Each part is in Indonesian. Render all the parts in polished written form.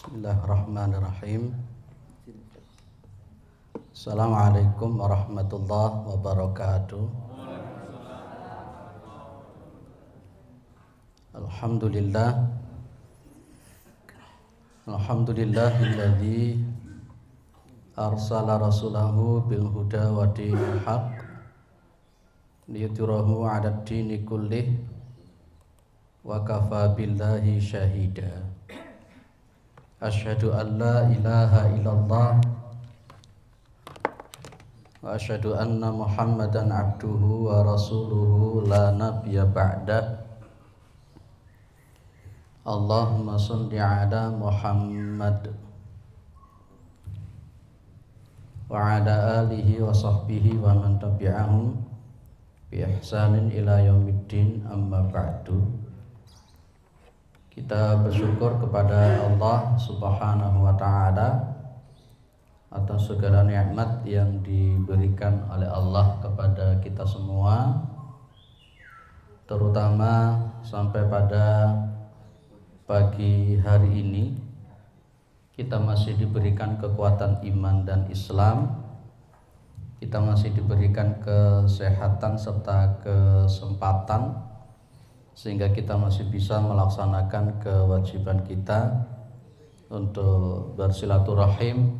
Bismillahirrahmanirrahim. Assalamualaikum warahmatullahi wabarakatuh. Alhamdulillahilladzi arsala rasulahu bil huda wa dinil haq liyudhhirahu 'alad dini kullih wa kafa billahi syahida. Asyhadu an la ilaha illallah wa asyhadu anna Muhammadan abduhu wa rasuluhu la nabiyya ba'dah. Allahumma shalli ala Muhammad wa ala alihi wa sahbihi wa man tabi'ahum bi ihsanin ila yaumiddin, amma ba'du. Kita bersyukur kepada Allah Subhanahu wa ta'ala atas segala nikmat yang diberikan oleh Allah kepada kita semua, terutama sampai pada pagi hari ini kita masih diberikan kekuatan iman dan Islam, kita masih diberikan kesehatan serta kesempatan sehingga kita masih bisa melaksanakan kewajiban kita untuk bersilaturahim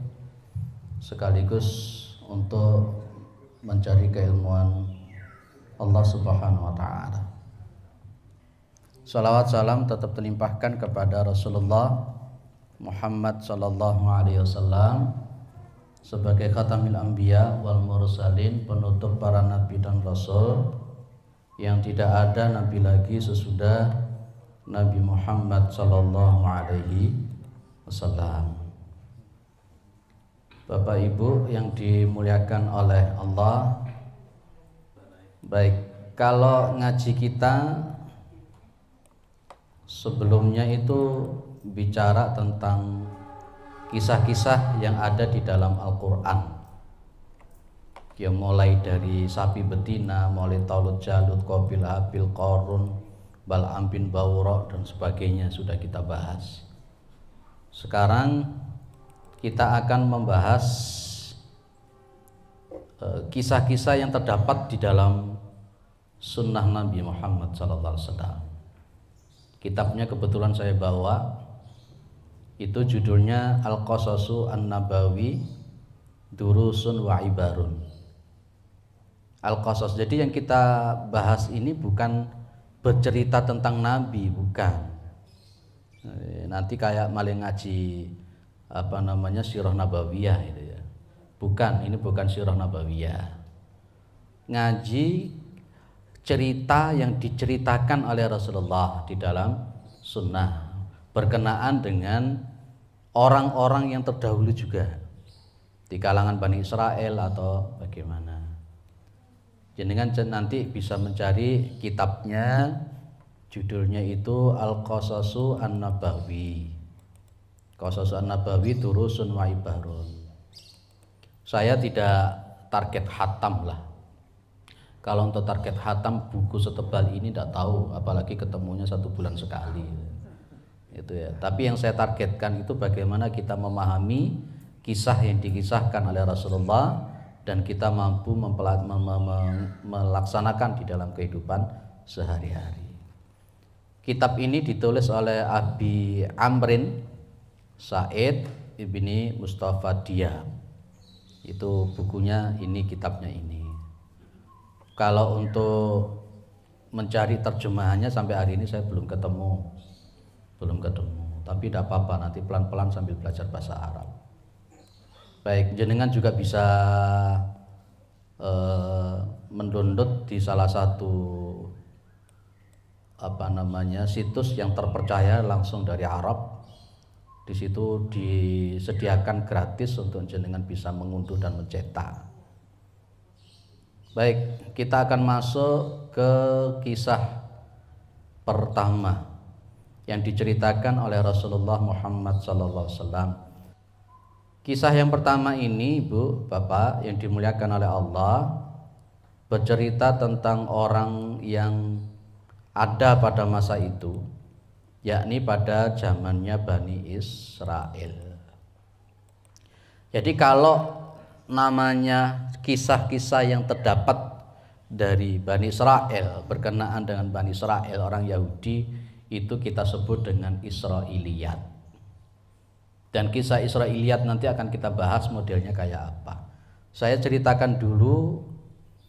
sekaligus untuk mencari keilmuan Allah Subhanahu wa ta'ala. Salawat salam tetap terlimpahkan kepada Rasulullah Muhammad sallallahu alaihi wasallam sebagai khatamil anbiya wal mursalin, penutup para nabi dan rasul, yang tidak ada nabi lagi sesudah Nabi Muhammad sallallahu alaihi wasallam. Bapak Ibu yang dimuliakan oleh Allah, baik, kalau ngaji kita sebelumnya itu bicara tentang kisah-kisah yang ada di dalam Al-Quran, yang mulai dari sapi betina, mulai Talut Jalut, Qabil Habil, Qarun, Bal'am bin Bawra dan sebagainya sudah kita bahas. Sekarang kita akan membahas kisah-kisah yang terdapat di dalam sunnah Nabi Muhammad SAW. Kitabnya kebetulan saya bawa, itu judulnya Al-Qasasu An-Nabawi Durusun wa Ibarun. Al-Qasas, jadi yang kita bahas ini bukan bercerita tentang Nabi, bukan. Nanti kayak malah ngaji sirah nabawiyah itu ya. Bukan, ini bukan sirah nabawiyah. Ngaji cerita yang diceritakan oleh Rasulullah di dalam sunnah berkenaan dengan orang-orang yang terdahulu juga di kalangan Bani Israel atau bagaimana. Jenengan nanti bisa mencari kitabnya, judulnya itu Al-Qasasu An-Nabawi. Qasasu An-Nabawi Durusun wa Ibarun. Saya tidak target khatam lah. Kalau untuk target khatam buku setebal ini tidak tahu, apalagi ketemunya 1 bulan sekali. Itu ya. Tapi yang saya targetkan itu bagaimana kita memahami kisah yang dikisahkan oleh Rasulullah dan kita mampu melaksanakan di dalam kehidupan sehari-hari. Kitab ini ditulis oleh Abi Amrin Said ibni Mustafa Diab. Itu bukunya ini, kitabnya ini. Kalau untuk mencari terjemahannya sampai hari ini saya belum ketemu. Tapi tidak apa-apa, nanti pelan-pelan sambil belajar bahasa Arab. Baik, jenengan juga bisa mendownload di salah satu situs yang terpercaya langsung dari Arab. Di situ disediakan gratis untuk jenengan bisa mengunduh dan mencetak. Baik, kita akan masuk ke kisah pertama yang diceritakan oleh Rasulullah Muhammad SAW. Kisah yang pertama ini, Ibu, Bapak yang dimuliakan oleh Allah, bercerita tentang orang yang ada pada masa itu yakni pada zamannya Bani Israel. Jadi kalau namanya kisah-kisah yang terdapat dari Bani Israel berkenaan dengan Bani Israel orang Yahudi, itu kita sebut dengan Israiliyat. Dan kisah Israiliyat nanti akan kita bahas modelnya kayak apa. Saya ceritakan dulu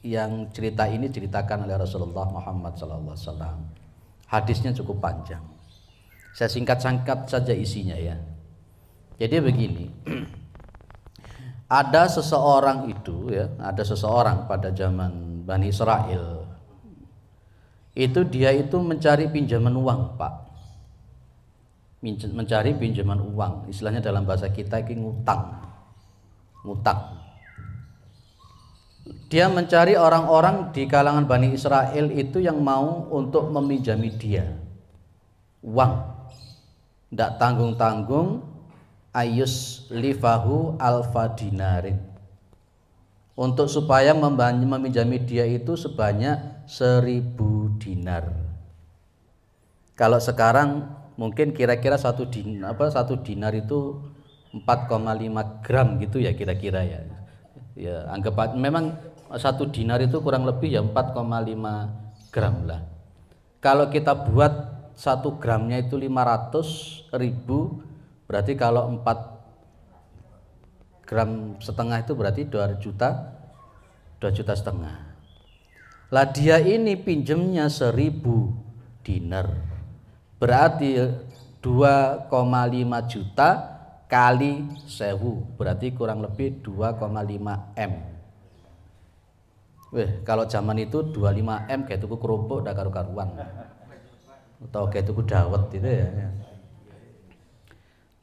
yang cerita ini ceritakan oleh Rasulullah Muhammad SAW. Hadisnya cukup panjang. Saya singkat-singkat saja isinya ya. Jadi begini. Ada seseorang itu ya, ada seseorang pada zaman Bani Israel. Itu dia itu mencari pinjaman uang, Pak. Mencari pinjaman uang, istilahnya dalam bahasa kita ini ngutang. Ngutang. Dia mencari orang-orang di kalangan Bani Israel itu yang mau untuk meminjami dia uang. Tidak tanggung-tanggung, ayus lifahu alfa dinarin, untuk supaya meminjami dia itu sebanyak 1000 dinar. Kalau sekarang mungkin kira-kira satu dinar itu 4,5 gram gitu ya kira-kira ya. Ya anggap memang 1 dinar itu kurang lebih ya 4,5 gram lah. Kalau kita buat 1 gramnya itu 500.000, berarti kalau 4 gram setengah itu berarti 2 juta setengah. Lah dia ini pinjemnya 1000 dinar, berarti 2,5 juta kali 1000, berarti kurang lebih 2,5 M. Kalau zaman itu 25 M kayak tuku kerupuk dah karu-karuan, atau kayak tuku dawet gitu ya.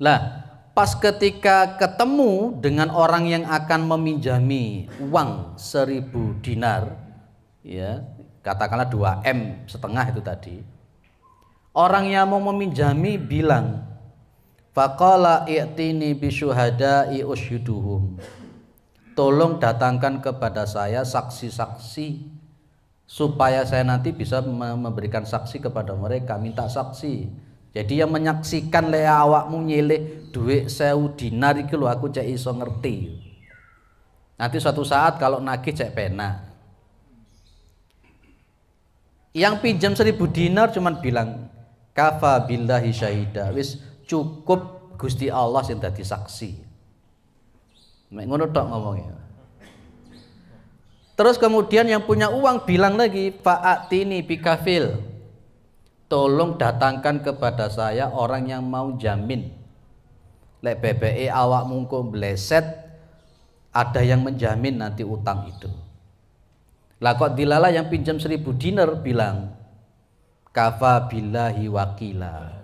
Lah, pas ketika ketemu dengan orang yang akan meminjami uang 1000 dinar, ya, katakanlah 2 M setengah itu tadi. Orang yang mau meminjami bilang, faqala i'tini bisyuhada'i usyhiduhum. Tolong datangkan kepada saya saksi-saksi supaya saya nanti bisa memberikan saksi kepada mereka, minta saksi. Jadi yang menyaksikan le awakmu nyilih duit 1000 dinar iki lho, aku cek iso ngerti. Nanti suatu saat kalau nagih cek penak. Yang pinjam 1000 dinar cuman bilang kafa billahi syahida, wis cukup Gusti Allah sing dadi saksi. Mek ngono tok ngomongnya. Terus kemudian yang punya uang bilang lagi fa'atini bikafil. Tolong datangkan kepada saya orang yang mau jamin. Lek BBE awak mungko bleset, ada yang menjamin nanti utang itu. Lah kok dilala yang pinjam 1000 dinar bilang kafa billahi wakila.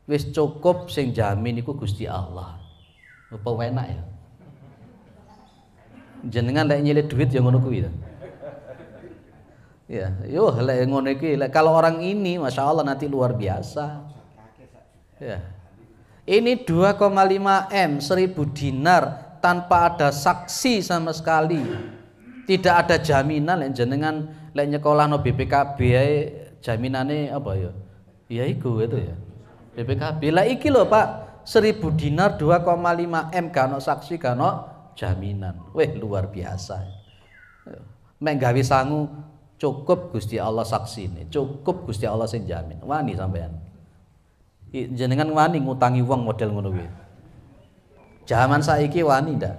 Wis cukup sing jamin iku Gusti Allah. Apa enak ya? Jenengan lek nyilih duit ya ngono kuwi. Ya, yo lek ngono iki, kalau orang ini Masya Allah nanti luar biasa. Ya. Ini 2,5 M 1000 dinar tanpa ada saksi sama sekali. Tidak ada jaminan lek jenengan lek nyekolahno BPKB ae jaminane apa ya? Ya iku itu ya. BPKB. Lah iki lho Pak, 1000 dinar 2,5 M kano saksi kano jaminan. Weh luar biasa. Mek gawe sangu cukup Gusti Allah saksi ini, cukup Gusti Allah sing jamin. Wani sampean. Jenengan wani ngutangi wong model ngono kuwi. Zaman saiki wani ndak?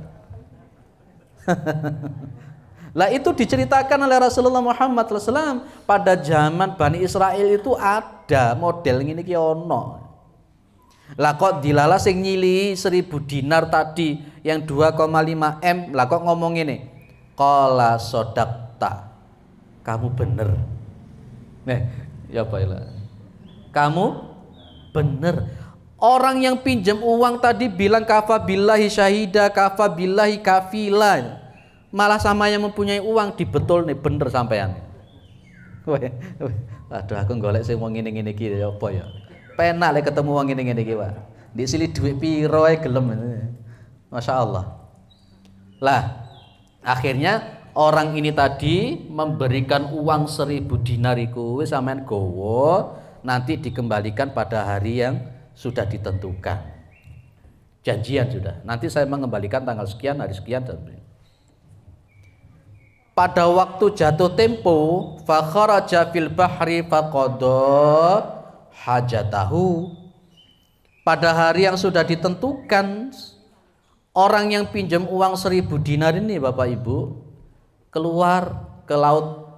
Lah itu diceritakan oleh Rasulullah Muhammad SAW pada zaman Bani Israel itu ada model ngene iki ono. Lah kok dilala sing nyili 1000 dinar tadi yang 2,5 M, lah kok ngomong ngene. Qala sodaqta. Kamu bener. Ya Pak Ila. Kamu bener. Orang yang pinjam uang tadi bilang kafa billahi syahida, kafa billahi kafila. Malah sama yang mempunyai uang dibetul nih bener sampean. Aduh aku golek sing wong ngene-ngene iki ya apa ya. Penak lek ketemu wong ngene-ngene iki, Pak. Disili duit piro ae gelem. Masya Allah. Lah, akhirnya orang ini tadi memberikan uang 1000 dinar iku wis sampean gowo nanti dikembalikan pada hari yang sudah ditentukan. Janjian sudah. Nanti saya mengembalikan tanggal sekian, hari sekian dan pada waktu jatuh tempo, fa kharaja fil bahri faqada hajatahu. Pada hari yang sudah ditentukan, orang yang pinjam uang 1000 dinar ini Bapak Ibu keluar ke laut.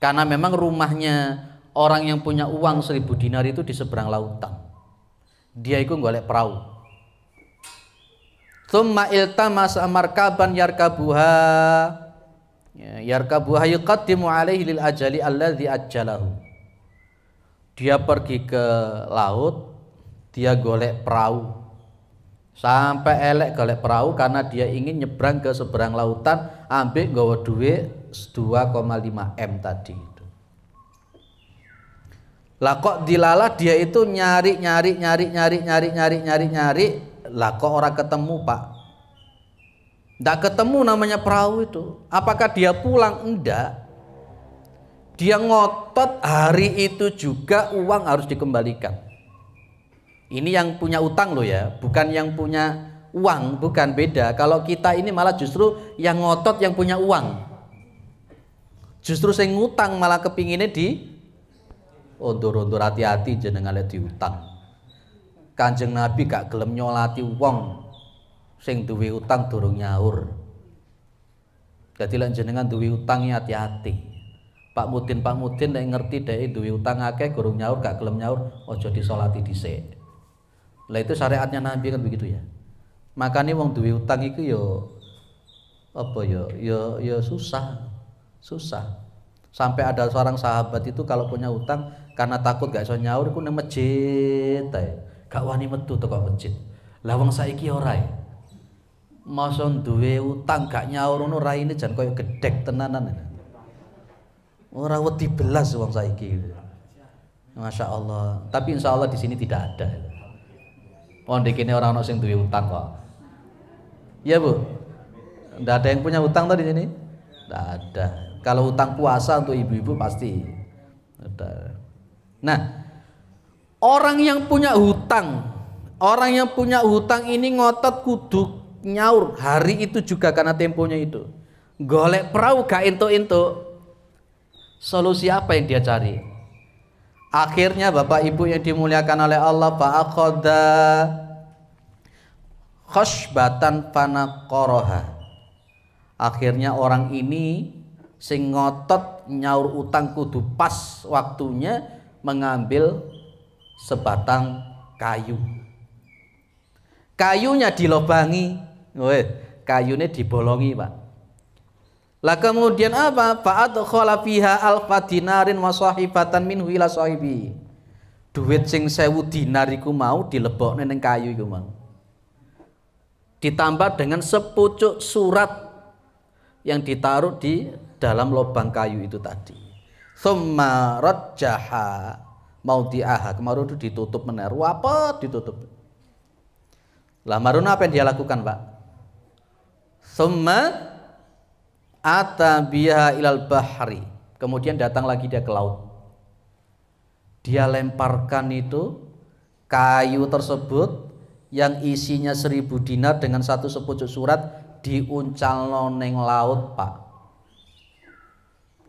Karena memang rumahnya orang yang punya uang 1000 dinar itu di seberang lautan. Dia itu golek perahu. Tsumma iltamas markaban yarkabuha. Yarkabuha yuqaddimu alaihi lil ajali alladzi ajjalahu. Dia pergi ke laut, dia golek perahu. Sampai elek golek perahu karena dia ingin nyebrang ke seberang lautan, ambil nggawa duit 2,5 M tadi itu. Lah kok dilalah dia itu nyari, lah kok orang ketemu Pak. Nggak ketemu namanya perahu itu. Apakah dia pulang? Enggak. Dia ngotot hari itu juga uang harus dikembalikan. Ini yang punya utang loh ya, bukan yang punya uang, bukan, beda. Kalau kita ini malah justru yang ngotot yang punya uang. Justru saya ngutang malah kepinginnya di undur-undur, hati-hati jenengan lek diutang. Kanjeng Nabi gak gelem nyolati wong sing duwe utang durung nyaur. Dadi lek jenengan duwe utang hati-hati. Pak Mudin nek ngerti dhek duwe utang akeh durung nyaur gak gelem nyaur, aja disolati dhisik. Lah itu syariatnya Nabi kan begitu ya. Makanya wong duwe utang iku ya susah. Sampai ada seorang sahabat itu kalau punya utang karena takut gak iso nyaur iku nang masjid ae. Gak wani metu teko masjid. Lah wong saiki ora ae. Masa duwe utang gak nyaur ngono raine jan koyo gedhek tenanan. Ora wedi belas wong saiki. Masya Allah. Tapi insya Allah di sini tidak ada. Oh dikene orang ono sing duwe utang kok. Iya Bu. Nggak ada yang punya utang tadi di sini? Nggak ada. Kalau utang puasa untuk ibu-ibu pasti ada. Nah, orang yang punya hutang ini ngotot kudu nyaur hari itu juga karena temponya itu. Golek perahu gak entuk-entuk. Solusi apa yang dia cari? Akhirnya Bapak Ibu yang dimuliakan oleh Allah, fa'aqadha khashbatan fanaqaraha. Akhirnya orang ini sing ngotot nyaur utang kudu pas waktunya mengambil sebatang kayu. Kayunya dilobangi, kayunya dibolongi Pak. Lah kemudian apa? Fa'adkhala fiha alfa dinarin wa sahibatan minhu ila sahibi. Duit sing 1000 dinar iku mau dilebokne ning kayu iku mau. Ditambah dengan sepucuk surat yang ditaruh di dalam lubang kayu itu tadi. Tsumma rajjaha maudi'aha. Kemarin itu ditutup meneh. Apa ditutup? Lah maruna apa yang dia lakukan, Pak? Tsumma ata biha ilal bahri. Kemudian datang lagi dia ke laut. Dia lemparkan itu kayu tersebut yang isinya 1000 dinar dengan satu sepucuk surat diuncalno neng laut, Pak.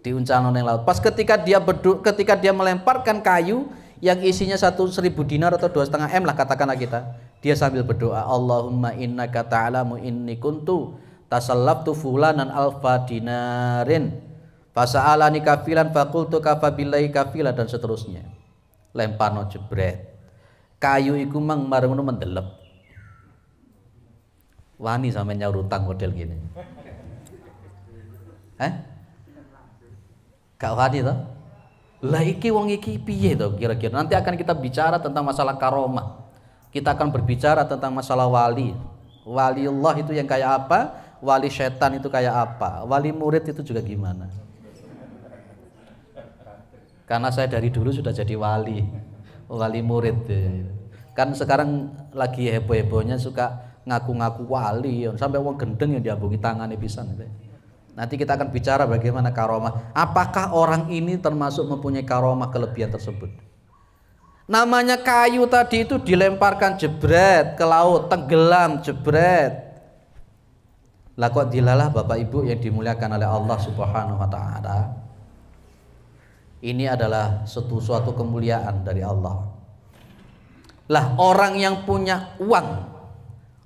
Diuncalno neng laut. Pas ketika dia melemparkan kayu yang isinya 1000 dinar atau 2,5 M lah katakanlah kita. Dia sambil berdoa, Allahumma innaka ta'lamu inni kuntu tasallabtu fulanan alfa dinarin fasa'alani kafilan faqultu kafa billahi kafila, dan seterusnya. Lemparno jebret. Kayu iku mang marung mendelep. Wani sampe nyaur utang model gini. Gak wani toh? Lah iki wong iki piye toh kira-kira? Nanti akan kita bicara tentang masalah karomah. Kita akan berbicara tentang masalah wali. Waliullah itu yang kayak apa? Wali setan itu kayak apa? Wali murid itu juga gimana? Karena saya dari dulu sudah jadi wali murid. Kan sekarang lagi heboh-hebohnya suka ngaku-ngaku wali, sampai wong gendeng yang diambungi tangannya pisan. Nanti kita akan bicara bagaimana karomah. Apakah orang ini termasuk mempunyai karomah kelebihan tersebut? Namanya kayu tadi itu dilemparkan jebret ke laut, tenggelam jebret. Lah kok dilalah Bapak Ibu yang dimuliakan oleh Allah Subhanahu wa taala. Ini adalah suatu kemuliaan dari Allah. Lah orang yang punya uang,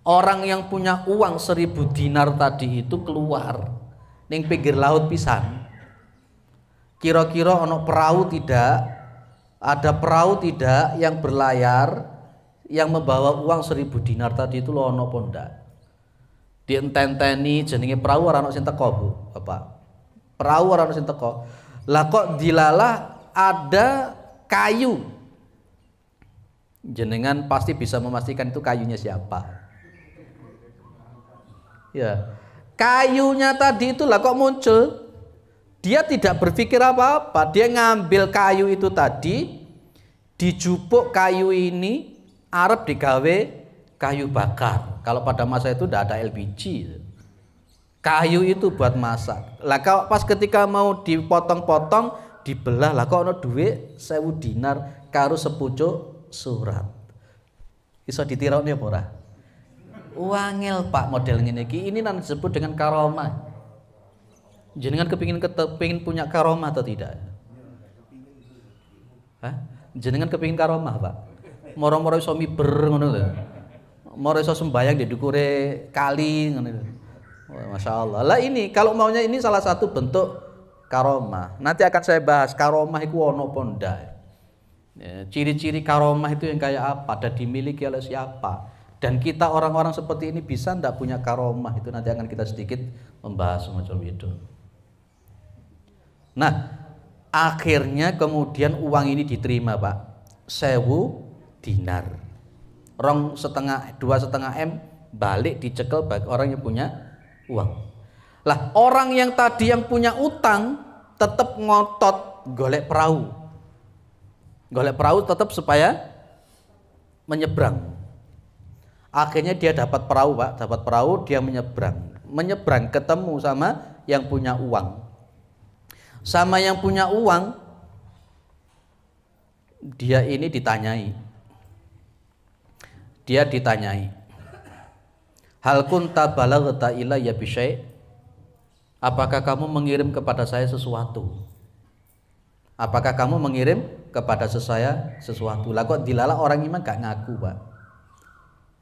orang yang punya uang 1000 dinar tadi itu keluar ning pinggir laut pisan. Kira-kira ono perahu tidak? Ada perahu tidak yang berlayar yang membawa uang 1000 dinar tadi itu lo ono apa ndak? Dienteni jenenge perahu ora ono sing teko, Bu, Bapak. Perahu ora ono sing teko. Lah kok dilalah ada kayu. Jenengan pasti bisa memastikan itu kayunya siapa. Ya. Kayunya tadi itulah kok muncul. Dia tidak berpikir apa-apa. Dia ngambil kayu itu tadi, dijupuk kayu ini, arep digawe kayu bakar. Kalau pada masa itu tidak ada LPG. Kayu itu buat masak. Lah kalau pas ketika mau dipotong-potong, dibelah, lah kok ono duit 1000 dinar karo sepucuk surat. Iso ditirone apa ora? Wangel Pak model ngene iki. Ini nanti disebut dengan karomah. Jenengan kepingin punya karomah atau tidak? Hah? Jenengan kepingin karomah, Pak? Moro-moro iso miber ngono lho. Moro iso sembayang di dukure kali ngono lho. Masya Allah. Lah ini kalau maunya ini salah satu bentuk karomah. Nanti akan saya bahas karomah itu ono apa ndak. Ya, ciri-ciri karomah itu yang kayak apa dan dimiliki oleh siapa? Dan kita orang-orang seperti ini bisa ndak punya karomah, itu nanti akan kita sedikit membahas semacam itu. Nah, akhirnya kemudian uang ini diterima, Pak. 1000 dinar. 2,5 M balik dicekel bagi orang yang punya uang. Lah, orang yang tadi yang punya utang tetap ngotot golek perahu. Golek perahu tetap supaya menyeberang. Akhirnya dia dapat perahu, Pak, dapat perahu, dia menyeberang ketemu sama yang punya uang. Sama yang punya uang, dia ini ditanyai. Dia ditanyai. Hal kunta balaghta ilayya bi syai'? Apakah kamu mengirim kepada saya sesuatu? Apakah kamu mengirim kepada saya sesuatu? Lah kok dilalah orang iman gak ngaku, Pak.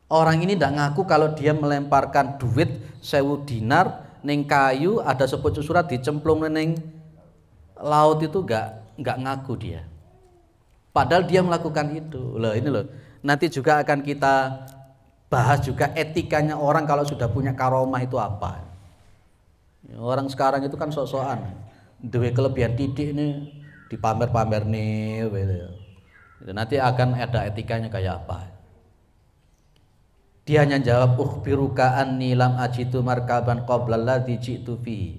Orang ini tidak ngaku kalau dia melemparkan duit 1000 dinar ning kayu, ada sepucuk surat dicemplung ning laut, itu nggak ngaku dia. Padahal dia melakukan itu. Loh ini loh. Nanti juga akan kita bahas juga etikanya orang kalau sudah punya karomah itu apa. Orang sekarang itu kan sok-sokan. Duwe kelebihan titik ini dipamer-pamer nih. Nanti akan ada etikanya kayak apa. Dia hanya jawab, ukhbiruka anni lam ajitu markaban qabla alladhi ji'tu fi.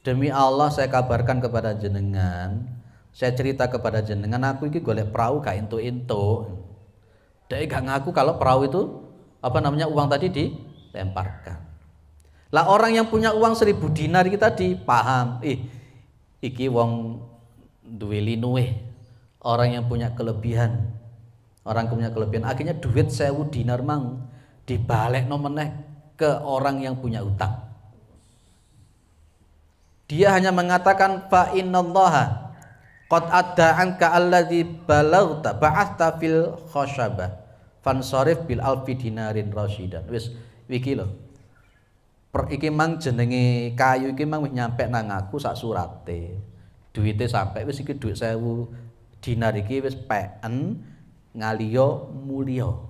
Demi Allah saya kabarkan kepada jenengan, saya cerita kepada jenengan, aku iki golek perahu gak entuk-entuk. Dia gak ngaku kalau perahu itu uang tadi dilemparkan. Lah orang yang punya uang 1000 dinar iki tadi paham, iki wong duwe linuwe. Orang yang punya kelebihan. Orang punya kelebihan, akhirnya duit 1000 dinar mang dibalik nomeneh ke orang yang punya utang. Dia hanya mengatakan fa innallaha qad adda anka alladzi balaghta ba'atha fil khashabah fansarif bil alfi dinarin rasyidan. Wis iki lho. Iki mang jenenge kayu iki mang wis nyampe nang aku sak surate. Duite sampai wis iki duit 1000 dinar iki wis peken ngaliyo mulya.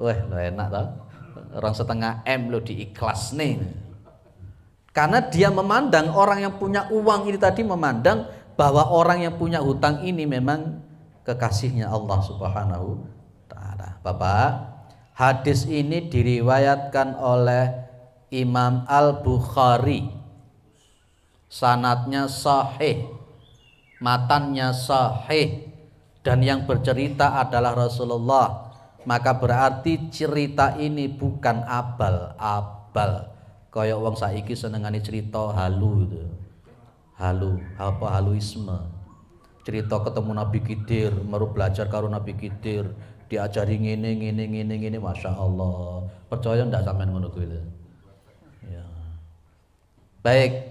Wah, lo enak toh. 2,5 M lo diikhlas nih. Karena dia memandang orang yang punya uang ini tadi memandang bahwa orang yang punya hutang ini memang kekasihnya Allah Subhanahu taala. Bapak, hadis ini diriwayatkan oleh Imam Al-Bukhari. Sanadnya sahih, matannya sahih, dan yang bercerita adalah Rasulullah. Maka berarti cerita ini bukan abal-abal, Kaya wong saiki senengane cerita halu gitu. Haluisme. Cerita ketemu Nabi Khidir, baru belajar karo Nabi Khidir, diajari ngene, Masya Allah. Percaya ndak sampean ngono kuwi lho. Ya. Baik.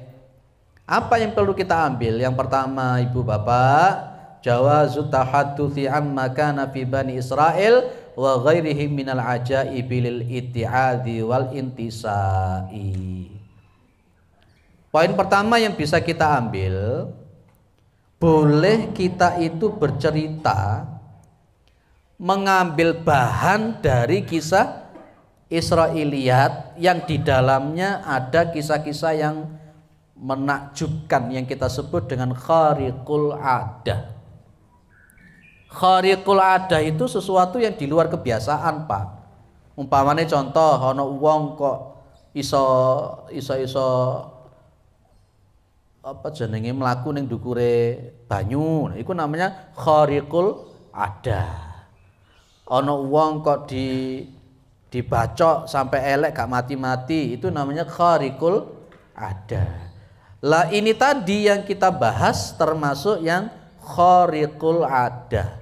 Apa yang perlu kita ambil? Yang pertama, Ibu Bapak, jawazu tahadduthi amma kana fi Bani Israil wa ghairihim minal ajaibi lil itti'adhi wal intisai. Poin pertama yang bisa kita ambil, boleh kita itu bercerita mengambil bahan dari kisah Israiliyat yang di dalamnya ada kisah-kisah yang menakjubkan yang kita sebut dengan khariqul adah. Khariqul adah itu sesuatu yang di luar kebiasaan, Pak. Umpamane contoh ana wong kok iso apa jenenge mlaku ning ndukure banyu. Iku namanya khariqul adah. Ana wong kok dibacok sampai elek gak mati-mati, itu namanya khariqul adah. Lah ini tadi yang kita bahas termasuk yang khariqul adah.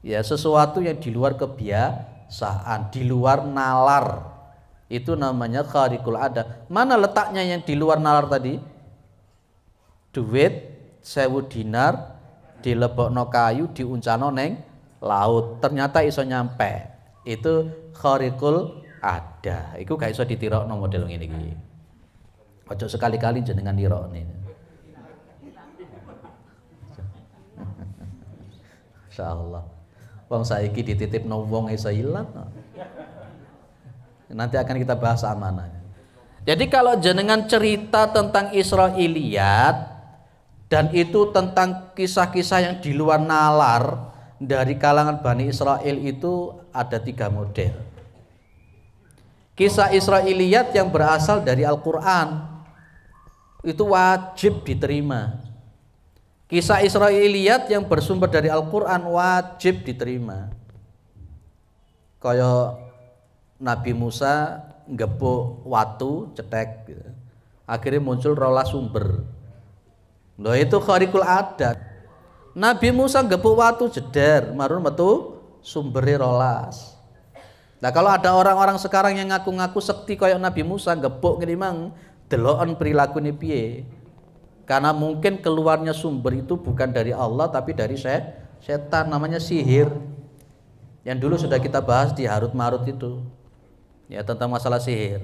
Ya, sesuatu yang di luar kebiasaan, di luar nalar. Itu namanya khariqul adah. Mana letaknya yang di luar nalar tadi? Duit 1000 dinar dilebokno kayu, diuncano neng laut. Ternyata iso nyampe. Itu khariqul adah. Iku gak iso ditirokno model ngene iki. Ojo sekali-kali jenengan nirokne. Insyaallah. Wong saiki dititipno wong iso ilang. Nanti akan kita bahas amanah. Jadi kalau jenengan cerita tentang Israiliyat dan itu tentang kisah-kisah yang di luar nalar dari kalangan Bani Israel, itu ada 3 model. Kisah Israiliyat yang berasal dari Al-Quran itu wajib diterima. Kisah Israiliyat yang bersumber dari Al-Quran wajib diterima. Kaya Nabi Musa ngepuk watu cetek gitu. Akhirnya muncul 12 sumber. Loh, itu khariqul adat. Nabi Musa ngepuk watu jeder, marun metu sumbere 12. Nah, kalau ada orang-orang sekarang yang ngaku-ngaku sekti kayak Nabi Musa ngepuk ngene mang, deloken prilakune piye? Karena mungkin keluarnya sumber itu bukan dari Allah tapi dari setan, namanya sihir. Yang dulu sudah kita bahas di Harut Marut itu. Ya, tentang masalah sihir.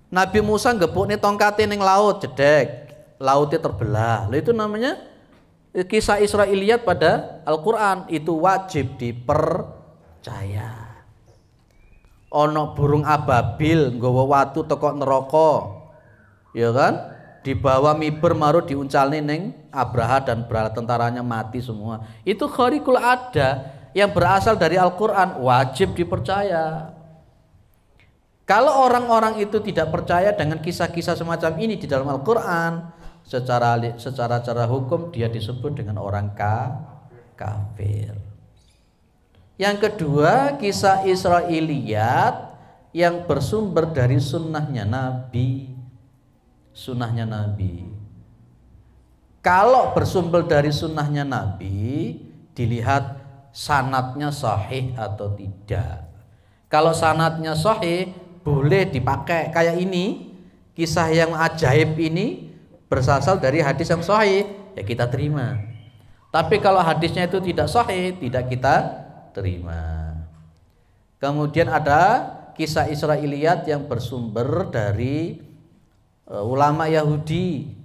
Nabi Musa ngepukne tongkate ning laut jedek, lautnya terbelah. Lah itu namanya kisah Israiliyat pada Al-Qur'an, itu wajib dipercaya. Ono burung ababil nggawa watu teko neraka. Ya kan? Dibawa miber maru diuncalne ning Abraha dan bala tentaranya mati semua. Itu khariqul adah yang berasal dari Al-Qur'an, wajib dipercaya. Kalau orang-orang itu tidak percaya dengan kisah-kisah semacam ini di dalam Al-Qur'an, secara hukum dia disebut dengan orang kafir. Yang kedua, kisah Israiliyat yang bersumber dari sunnahnya Nabi. Sunnahnya Nabi. Kalau bersumber dari sunnahnya Nabi, dilihat sanadnya sahih atau tidak. Kalau sanadnya sahih, boleh dipakai. Kayak ini, kisah yang ajaib ini berasal dari hadis yang sahih, ya kita terima. Tapi kalau hadisnya itu tidak sahih, tidak kita terima. Kemudian ada kisah Israiliyat yang bersumber dari ulama Yahudi.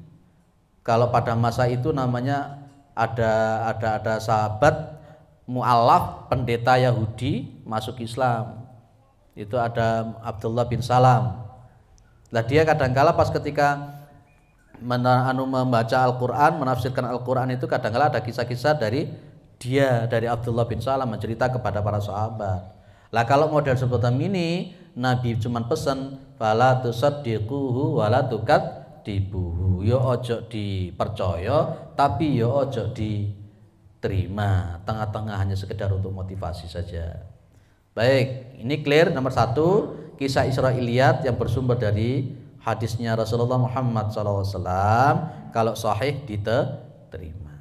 Kalau pada masa itu namanya ada sahabat mu'alaf, pendeta Yahudi masuk Islam. Itu ada Abdullah bin Salam. Lah dia kadangkala pas ketika membaca Al-Quran, menafsirkan Al-Quran itu kadangkala ada kisah-kisah dari Abdullah bin Salam mencerita kepada para sahabat. Lah kalau model seperti ini, Nabi cuman pesan fala tusaddiquhu wala tukadzibuhu. Yo ojo dipercaya tapi yo ojo diterima. Tengah-tengah, hanya sekedar untuk motivasi saja. Baik, ini clear. Nomor 1, kisah Israiliyat yang bersumber dari hadisnya Rasulullah Muhammad SAW, kalau sahih diterima.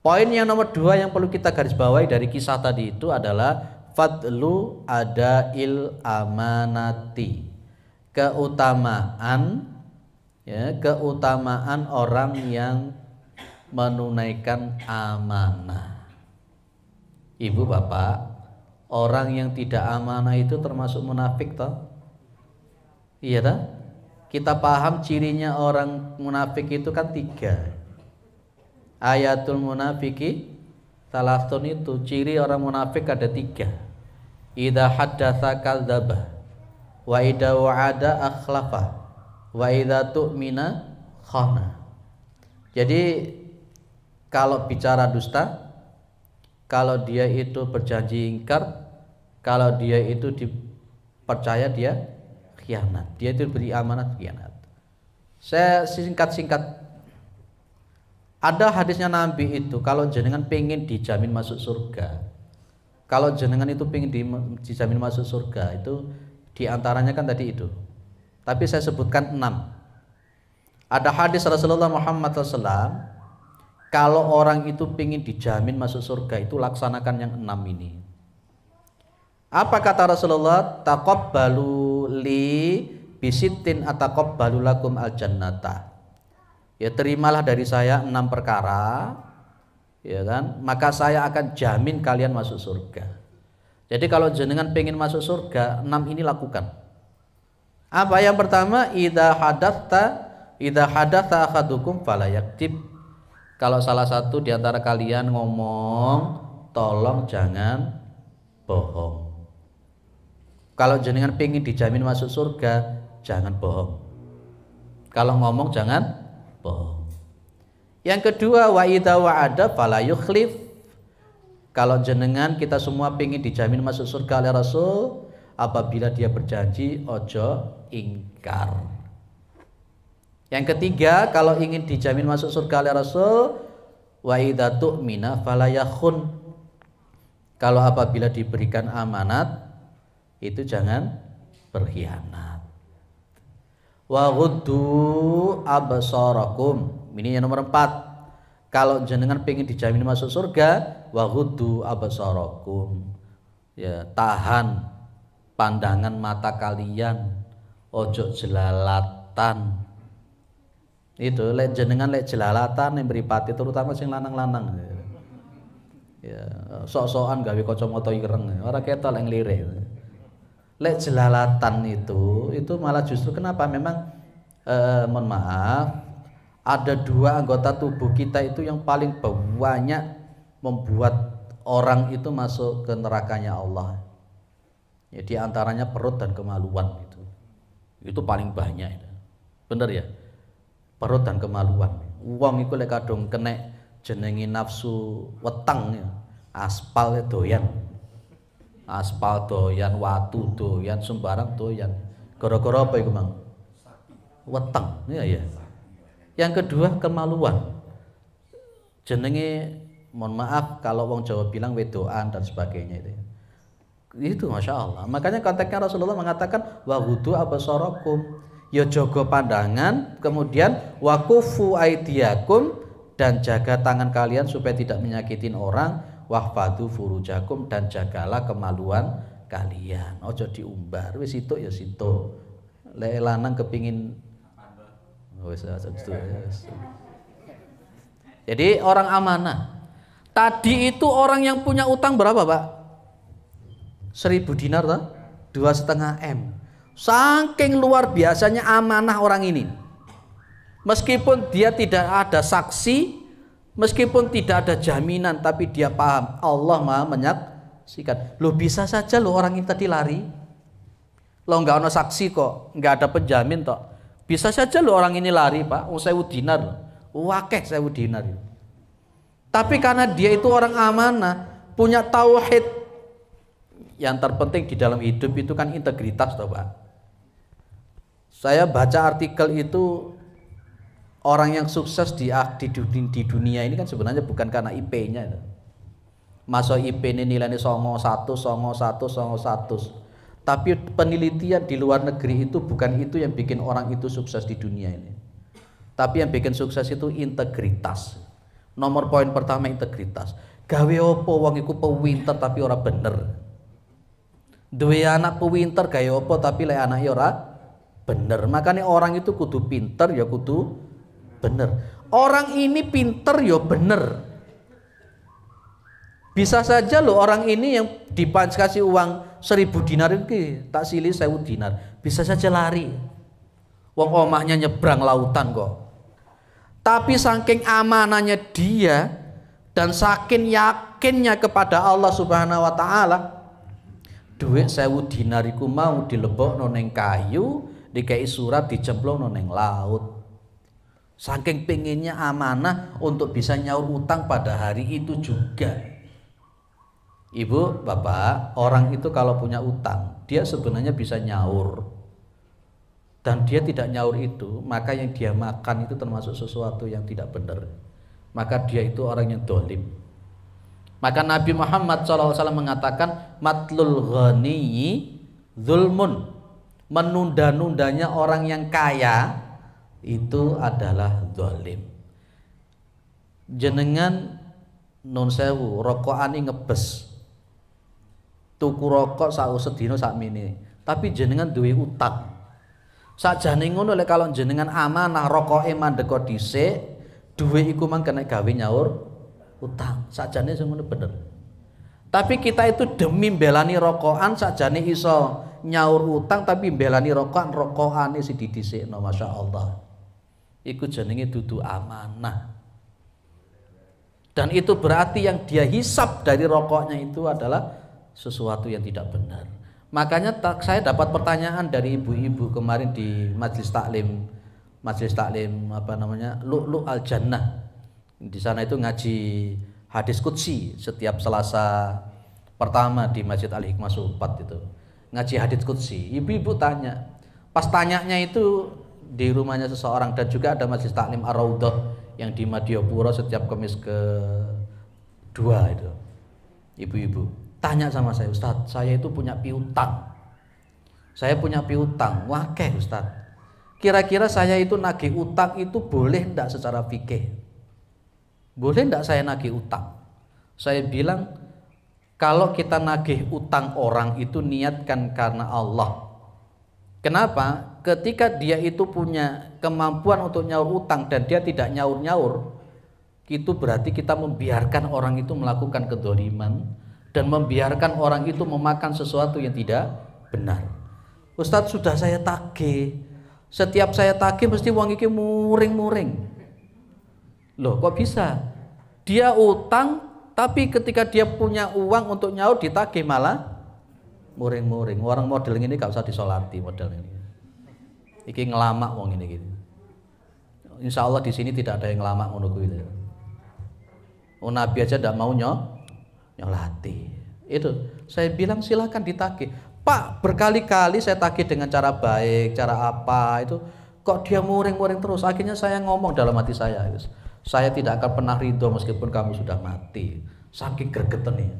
Poin yang nomor 2 yang perlu kita garis bawahi dari kisah tadi itu adalah fadlu adail amanati, keutamaan orang yang menunaikan amanah. Ibu bapak, orang yang tidak amanah itu termasuk munafik toh? Iya toh? Kita paham cirinya orang munafik itu kan 3. Ayatul munafiki salatun, itu ciri orang munafik ada 3. Idza haddatsa kadzdzaba, wa idza wa'ada akhlafa, wa idza tu'mina khana. Jadi kalau bicara dusta, kalau dia itu berjanji ingkar, kalau dia itu dipercaya dia khianat, dia itu beri amanat khianat. Saya singkat-singkat, ada hadisnya Nabi itu, kalau jenengan pengen dijamin masuk surga, kalau jenengan itu pengen dijamin masuk surga, itu diantaranya kan tadi itu, tapi saya sebutkan 6. Ada hadis Rasulullah Muhammad SAW, kalau orang itu pengen dijamin masuk surga itu laksanakan yang 6 ini. Apa kata Rasulullah? Taqabbalu li bisittin ataqabbalu lakum aljannata. Ya, terimalah dari saya 6 perkara, ya kan? Maka saya akan jamin kalian masuk surga. Jadi kalau jenengan pengen masuk surga, 6 ini lakukan. Apa yang pertama? Idza hadatsa ahadukum fala yaktib. Kalau salah satu di antara kalian ngomong, tolong jangan bohong. Kalau jenengan pengen dijamin masuk surga, jangan bohong. Kalau ngomong jangan bohong. Yang kedua, wa idza wa'ada fala yukhlif. Kalau jenengan kita semua pengen dijamin masuk surga oleh Rasul, apabila dia berjanji ojo ingkar. Yang ketiga, kalau ingin dijamin masuk surga oleh Rasul, wa idza tu'mina fala yakhun. Kalau apabila diberikan amanat, itu jangan berkhianat. Wa ghuddu absarakum. Ini yang nomor 4. Kalau jenengan pengen dijamin masuk surga, wa ghuddu absarakum. Ya, tahan pandangan mata kalian, ojo jelalatan. Itu lek jenengan lek jelalatan yang beripati, terutama sing lanang-lanang. Ya, sok-sokan gawe kacamata ireng, ora ketok lek nglirik. Lek jelalatan itu malah justru kenapa? Memang mohon maaf, ada 2 anggota tubuh kita itu yang paling banyak membuat orang itu masuk ke nerakanya Allah. Ya, di antaranya perut dan kemaluan itu. Itu paling banyak itu. Bener ya? Perut dan kemaluan. Wong iku lek kadung kena jenengi nafsu weteng ya. Aspal doyan. Aspal doyan, watu doyan, sembarang doyan. Gara-gara apa iku, Mang? Weteng. Iya ya. Yang kedua kemaluan. Jenenge mohon maaf kalau wong Jawa bilang wedoan dan sebagainya itu. Itu Masya Allah. Makanya konteksnya Rasulullah mengatakan wa ghuddu absarakum. Ya jaga pandangan, kemudian wakufu aidiakum, dan jaga tangan kalian supaya tidak menyakitin orang, wahfadu furujakum, dan jagalah kemaluan kalian. Ojo diumbar, wis situk ya situk. Lek lanang kepingin wis. Jadi orang amanah. Tadi itu orang yang punya utang berapa, Pak? 1.000 dinar toh? 2,5 M. Saking luar biasanya amanah orang ini. Meskipun dia tidak ada saksi, meskipun tidak ada jaminan, tapi dia paham Allah Maha menyaksikan. Loh, bisa saja loh orang ini tadi lari. Loh, nggak ada saksi kok, nggak ada penjamin toh. Bisa saja loh orang ini lari, Pak. 1.000 dinar loh. Wakeh 1.000 dinar. Tapi karena dia itu orang amanah, punya tauhid. Yang terpenting di dalam hidup itu kan integritas toh, Pak. Saya baca artikel itu, orang yang sukses di dunia ini kan sebenarnya bukan karena IP-nya. Masa IP ini nilainya 01, 01, 01. Tapi penelitian di luar negeri itu bukan itu yang bikin orang itu sukses di dunia ini. Tapi yang bikin sukses itu integritas. Nomor poin pertama integritas. Gawe opo wong iku pewinter tapi ora bener. Duwe anak pewinter gawe opo tapi lek anake ora bener. Makanya orang itu kudu pinter ya kudu bener. Orang ini pinter ya bener. Bisa saja loh orang ini yang kasih uang 1000 dinar itu tak silih 1000 dinar. Bisa saja lari. Wong omahnya nyebrang lautan kok. Tapi saking amanahnya dia dan saking yakinnya kepada Allah Subhanahu wa taala, duit 1000 dinar iku mau dilebokno ning kayu, dikei surat dicemplungno ning laut. Saking pengennya amanah untuk bisa nyaur utang pada hari itu juga. Ibu, bapak, orang itu kalau punya utang, dia sebenarnya bisa nyaur. Dan dia tidak nyaur itu, maka yang dia makan itu termasuk sesuatu yang tidak benar. Maka dia itu orang yang dolim. Maka Nabi Muhammad SAW mengatakan, matlul ghaniyyi zulmun. Menunda-nundanya orang yang kaya itu adalah dolim. Jenengan nun sewu, rokokane ngebes. Tuku rokok sedina sakmene, tapi jenengan duwe utang. Sakjane ngono lek kalau jenengan amanah rokoke mandeka dhisik, duwe iku mang kena gawe nyaur utang. Sakjane sing ngono bener. Tapi kita itu demi mbelani rokokan sakjane iso nyaur utang tapi mbelani rokokane si didhisikno, masyaallah. Iku jenenge dudu amanah. Dan itu berarti yang dia hisap dari rokoknya itu adalah sesuatu yang tidak benar. Makanya saya dapat pertanyaan dari ibu-ibu kemarin di majelis taklim apa namanya, Lu'lu' al-Jannah. Di sana itu ngaji hadis qudsi setiap Selasa pertama di Masjid Al-Hikmah Supat itu. Ngaji hadis qudsi. Ibu-ibu tanya. Pas tanyanya itu di rumahnya seseorang, dan juga ada majelis taklim Ar-Raudhah yang di Madiopuro setiap Kamis ke-2 itu. Ibu-ibu tanya sama saya, Ustadz, saya itu punya piutang. Saya punya piutang, wakeh Ustadz. Kira-kira saya itu nagih utang itu boleh enggak secara fikih? Boleh enggak saya nagih utang? Saya bilang, kalau kita nagih utang orang itu niatkan karena Allah. Kenapa? Ketika dia itu punya kemampuan untuk nyaur utang dan dia tidak nyaur-nyaur, itu berarti kita membiarkan orang itu melakukan kedzaliman dan membiarkan orang itu memakan sesuatu yang tidak benar. Ustadz, sudah saya tagih. Setiap saya tagih mesti wong iki muring-muring. Loh, kok bisa? Dia utang tapi ketika dia punya uang untuk nyaur ditagih malah muring-muring. Orang model ini gak usah disolati model ini. Iki ngelamak wong ini gitu. Insya Allah di sini tidak ada yang ngelamak ngono kuwi. Nabi aja tidak mau nyolati. Itu saya bilang silakan ditagih. Pak, berkali-kali saya tagih dengan cara baik, cara apa itu, kok dia muring-muring terus. Akhirnya saya ngomong dalam hati saya tidak akan pernah ridho meskipun kamu sudah mati. Saking gregetennya.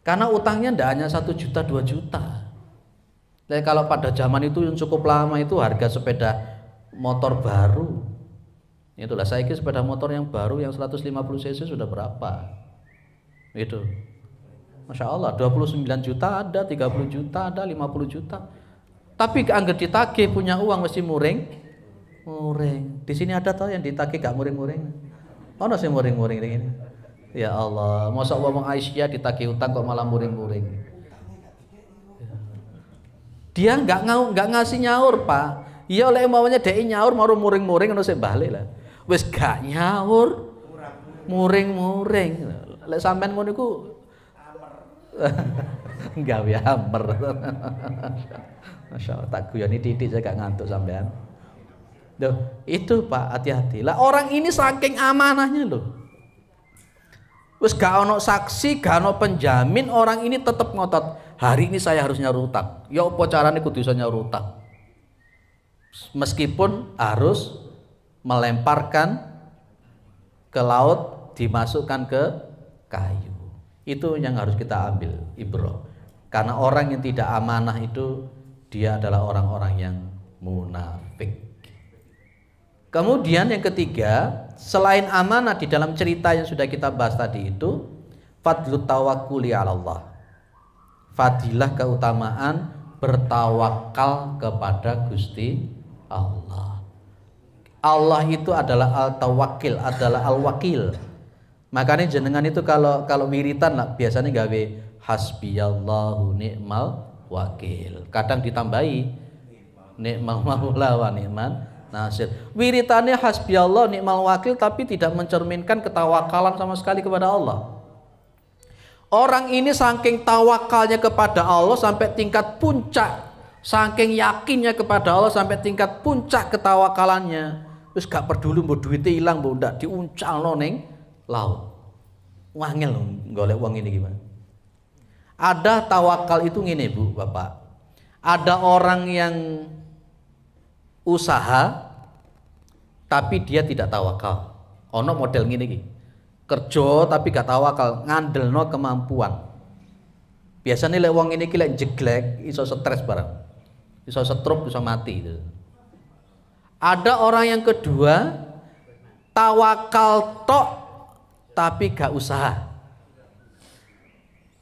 Karena utangnya tidak hanya 1 juta 2 juta. Jadi kalau pada zaman itu yang cukup lama itu harga sepeda motor baru, itulah saya kira sepeda motor yang baru yang 150 cc sudah berapa? Itu, Masya Allah, 29 juta ada, 30 juta ada, 50 juta. Tapi anggap ditagih punya uang mesti muring. Di sini ada toh yang ditagih gak muring-muring? Oh, nasi muring-muring ini. Ya Allah, masa ngomong Aisyah ditagih utang kok malah muring-muring. Dia nggak ngasih nyaur, Pak. Iya, oleh maunya dia nyaur mau muring-muring, harus balik lah. Wes gak nyaur, muring-muring. Lek sampean ngono iku gawe hammer. Masyaallah, tak guyoni titik saya gak ngantuk sampean. Loh, itu Pak, hati-hati. Lah orang ini saking amanahnya loh. Wes gak ono saksi, gak ono penjamin, orang ini tetap ngotot. Hari ini saya harus nyaur utang. Ya apa carane kudu iso nyaur utang? Meskipun harus melemparkan ke laut, dimasukkan ke kayu. Itu yang harus kita ambil ibrah. Karena orang yang tidak amanah itu dia adalah orang-orang yang munafik. Kemudian yang ketiga, selain amanah di dalam cerita yang sudah kita bahas tadi itu, fadlut tawakkuli 'ala Allah. Fadilah keutamaan bertawakal kepada Gusti Allah. Allah itu adalah al-tawakkil, adalah al-wakil. Makanya jenengan itu kalau wiritan lah biasanya gawe hasbiyallahu ni'mal wakil. Kadang ditambahi ni'mal maula wa ni'man nasir. Wiritannya hasbiyallahu ni'mal wakil tapi tidak mencerminkan ketawakalan sama sekali kepada Allah. Orang ini saking tawakalnya kepada Allah sampai tingkat puncak, saking yakinnya kepada Allah sampai tingkat puncak ketawakalannya. Terus gak peduli mau duitnya hilang, mau ndak diuncalno ning laut. Wangel golek uang ini gimana? Ada tawakal itu ngene Bu, Bapak. Ada orang yang usaha tapi dia tidak tawakal. Ono model ngene iki. Kerja tapi gak tawakal, ngandelno kemampuan. Biasanya lek wong ini lek jeglek iso stres barang. Iso stroke, iso mati gitu. Ada orang yang kedua tawakal tok tapi gak usaha.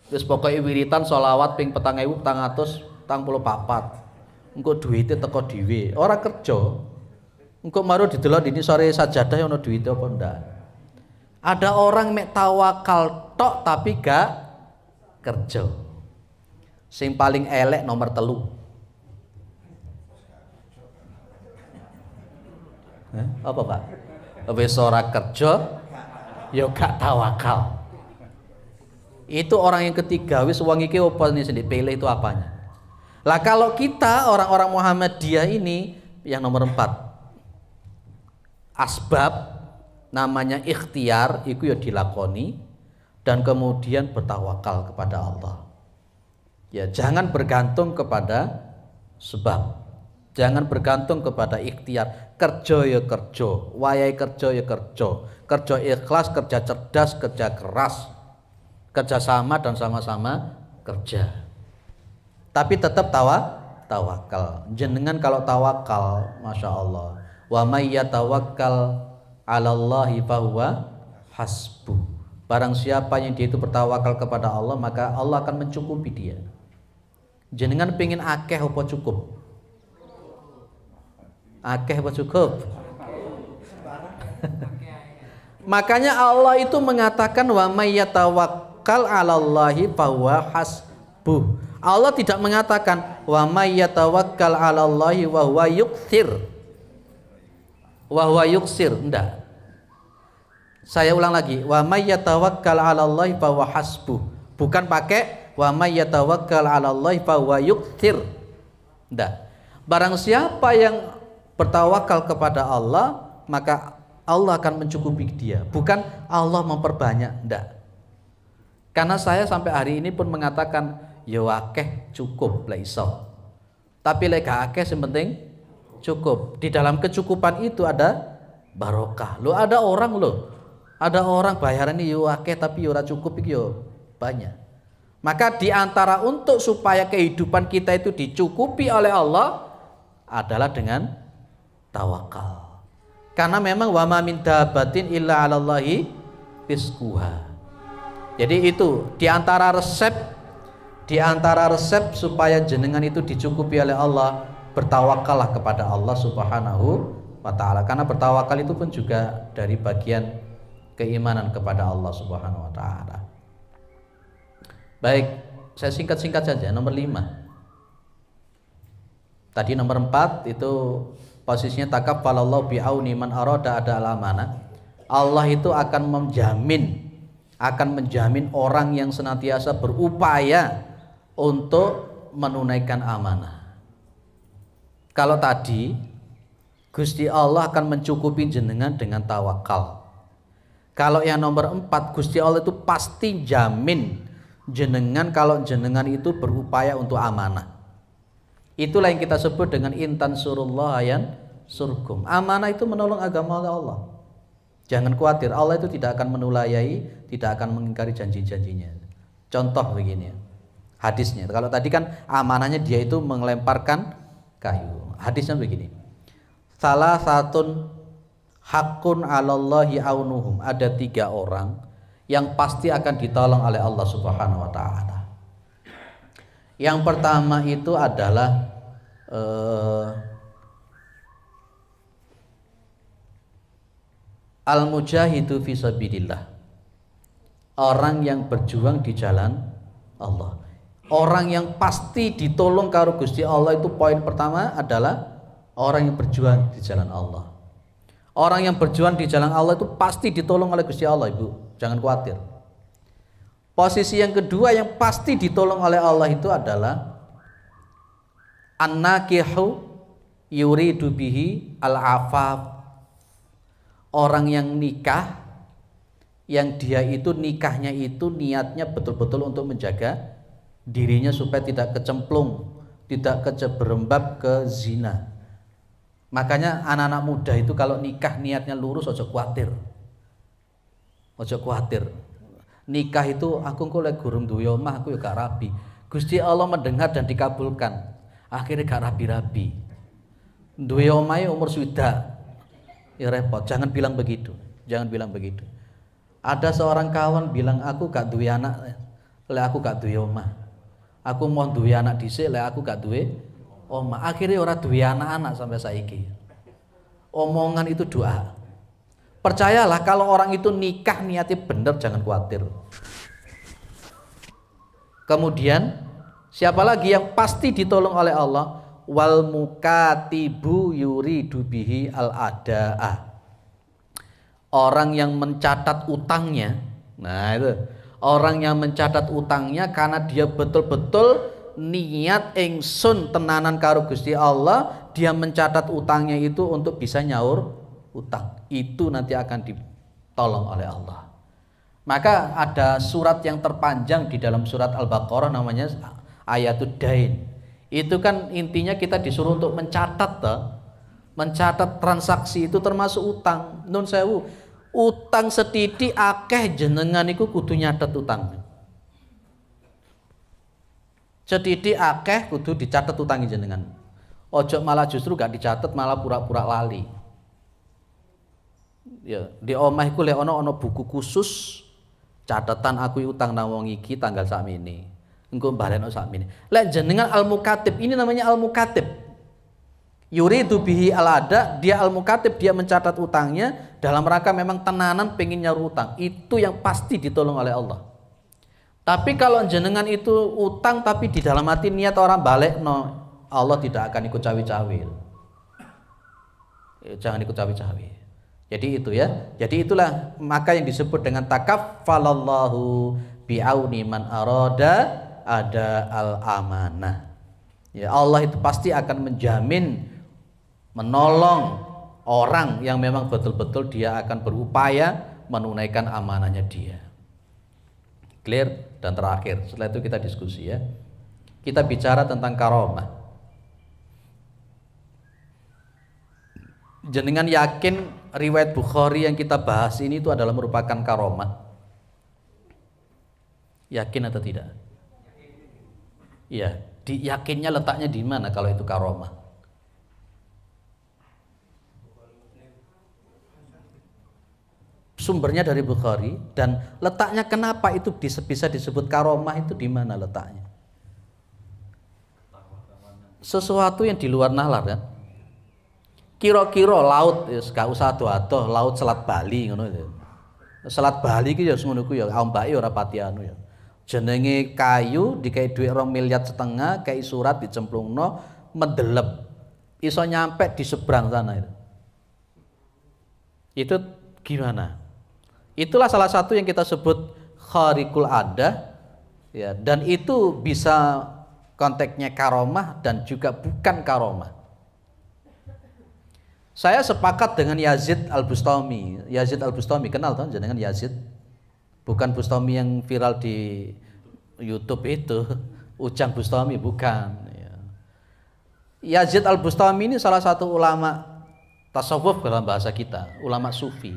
Terus pokoknya wiritan sholawat ping 4.444. Engko duitnya teko dhewe, ora kerja. Engko maru didelok dini sore sajadah ono duit apa ndak. Ada orang mek tawakal tok tapi gak kerja. Sing paling elek nomor 3. Apa Pak? Wis ora kerja ya gak tawakal. Itu orang yang ketiga, wis wong iki apa nih sing dipilih itu apanya? Lah kalau kita orang-orang Muhammadiyah ini yang nomor 4. Asbab namanya ikhtiar itu ya dilakoni dan kemudian bertawakal kepada Allah. Ya, jangan bergantung kepada sebab. Jangan bergantung kepada ikhtiar. Kerja ya kerja, wayahe kerja ya kerja. Kerja ikhlas, kerja cerdas, kerja keras. Kerja sama dan sama-sama kerja. Tapi tetap tawakal. Jenengan kalau tawakal, Masya Allah. Wa may yatawakkal 'alallahi fahuwa hasbuh. Barang siapa yang dia itu bertawakal kepada Allah, maka Allah akan mencukupi dia. Jenengan pengen akeh apa cukup? Akeh apa cukup? Makanya Allah itu mengatakan wa may yatawakkal 'alallahi fahuwa hasbuh. Allah tidak mengatakan wa may yatawakkal 'alallahi wa huwa yuksir. Wa huwa yuksir, enggak. Saya ulang lagi, wa may yatawakkal 'alallahi fahuwa hasbuh. Bukan pakai wa may yatawakkal 'alallahi fahuwa yuksir. Enggak. Barang siapa yang bertawakal kepada Allah, maka Allah akan mencukupi dia. Bukan Allah memperbanyak, enggak. Karena saya sampai hari ini pun mengatakan ya akeh cukup lah iso. Tapi lek gak akeh yang penting cukup. Di dalam kecukupan itu ada barokah. Lo ada orang bayaran ini yo akeh tapi yo ora cukup iki yo banyak. Maka di antara untuk supaya kehidupan kita itu dicukupi oleh Allah adalah dengan tawakal. Karena memang wa ma min dabbatin illa 'alallahi rizquha. Jadi itu di antara resep supaya jenengan itu dicukupi oleh Allah, bertawakallah kepada Allah Subhanahu wa taala. Karena bertawakal itu pun juga dari bagian keimanan kepada Allah Subhanahu wa taala. Baik, saya singkat-singkat saja. Nomor 5. Tadi nomor 4 itu posisinya takaffalallahu bi'auni man arada ada alamana. Allah itu akan menjamin orang yang senantiasa berupaya untuk menunaikan amanah. Kalau tadi Gusti Allah akan mencukupi jenengan dengan tawakal. Kalau yang nomor 4, Gusti Allah itu pasti jamin jenengan kalau jenengan itu berupaya untuk amanah. Itulah yang kita sebut dengan intan surullah ayan surkum. Amanah itu menolong agama Allah. Jangan khawatir, Allah itu tidak akan menulayai, tidak akan mengingkari janji-janjinya. Contoh begini, hadisnya. Kalau tadi kan amanahnya dia itu melemparkan kayu. Hadisnya begini. Salah satun hakun 'alallahi aunuhum. Ada 3 orang yang pasti akan ditolong oleh Allah Subhanahu wa taala. Yang pertama itu adalah al-mujahidu fisabilillah. Orang yang berjuang di jalan Allah. Orang yang pasti ditolong karo Gusti Allah itu poin pertama adalah orang yang berjuang di jalan Allah. Orang yang berjuang di jalan Allah itu pasti ditolong oleh Gusti Allah, Ibu. Jangan khawatir. Posisi yang kedua yang pasti ditolong oleh Allah itu adalah an-nakihu yuridu bihi al-afaf. Orang yang nikah, yang dia itu nikahnya itu niatnya betul-betul untuk menjaga dirinya supaya tidak kecemplung, tidak kejerembab ke zina. Makanya anak-anak muda itu kalau nikah niatnya lurus, ojo khawatir. Ojo khawatir. Nikah itu aku kok lek gurung duwe omah aku ya gak rabi. Gusti Allah mendengar dan dikabulkan. Akhirnya gak rabi-rabi. Duwe omah umur swidak. Ya repot, jangan bilang begitu. Jangan bilang begitu. Ada seorang kawan bilang aku gak duwe anak, lek aku gak duwe omah. Aku mau duwe anak dhisik, lek aku gak duwe omah. Akhirnya ora duwe anak-anak sampai saiki. Omongan itu doa. Percayalah kalau orang itu nikah niatnya bener, jangan khawatir. Kemudian siapa lagi yang pasti ditolong oleh Allah? Wal mukatibu yuridu bihi al adaa. Orang yang mencatat utangnya. Nah itu orang yang mencatat utangnya karena dia betul-betul niat ingsun tenanan karo Gusti Allah, dia mencatat utangnya itu untuk bisa nyaur utang. Itu nanti akan ditolong oleh Allah. Maka ada surat yang terpanjang di dalam surat Al-Baqarah namanya Ayatud Dain. Itu kan intinya kita disuruh untuk mencatat mencatat transaksi itu termasuk utang. Nun sewu, utang setitik akeh jenengan iku kudu nyatet utang. Setitik akeh kudu dicatat utang jenengan. Ojo malah justru gak dicatat, malah pura-pura lali. Ya, di omah iku lek ana buku khusus catatan aku utang nang wong iki tanggal sakmene. Engko balekno sakmene. Lek jenengan al-mukatib, ini namanya al-mukatib. Yuridu bihi al-ada, dia al-mukatib, dia mencatat utangnya dalam rangka memang tenanan pengen nyaur utang. Itu yang pasti ditolong oleh Allah. Tapi kalau jenengan itu utang tapi di dalam hati niat orang balik, no, Allah tidak akan ikut cawe-cawe. Jangan ikut cawe-cawe. Jadi itu ya. Jadi itulah maka yang disebut dengan takaffalallahu bi'auni man arada ada al-amanah. Ya, Allah itu pasti akan menjamin, menolong orang yang memang betul-betul dia akan berupaya menunaikan amanahnya dia. Clear? Dan terakhir, setelah itu kita diskusi ya. Kita bicara tentang karomah. Jenengan yakin riwayat Bukhari yang kita bahas ini itu adalah merupakan karomah? Yakin atau tidak? Iya, yakinnya letaknya di mana kalau itu karomah? Sumbernya dari Bukhari, dan letaknya kenapa itu bisa disebut karomah itu di mana letaknya? Sesuatu yang di luar nalar kan? Kira-kira laut, gak usah ado-ado, laut Selat Bali ngono ya. Selat Bali ki ya ngono ku ya, ombake ora pati anu ya. Jenenge kayu dikai dhuwit 2,5 miliar, kai surat dicemplungno mendelep. Iso nyampe di seberang sana itu. Itu gimana? Itulah salah satu yang kita sebut khariqul adah ya, dan itu bisa konteksnya karomah dan juga bukan karomah. Saya sepakat dengan Yazid Al-Bustami. Yazid Al-Bustami kenal kan jenengan Yazid? Bukan Bustami yang viral di YouTube itu, Ujang Bustami bukan ya. Yazid Al-Bustami ini salah satu ulama tasawuf dalam bahasa kita, ulama sufi.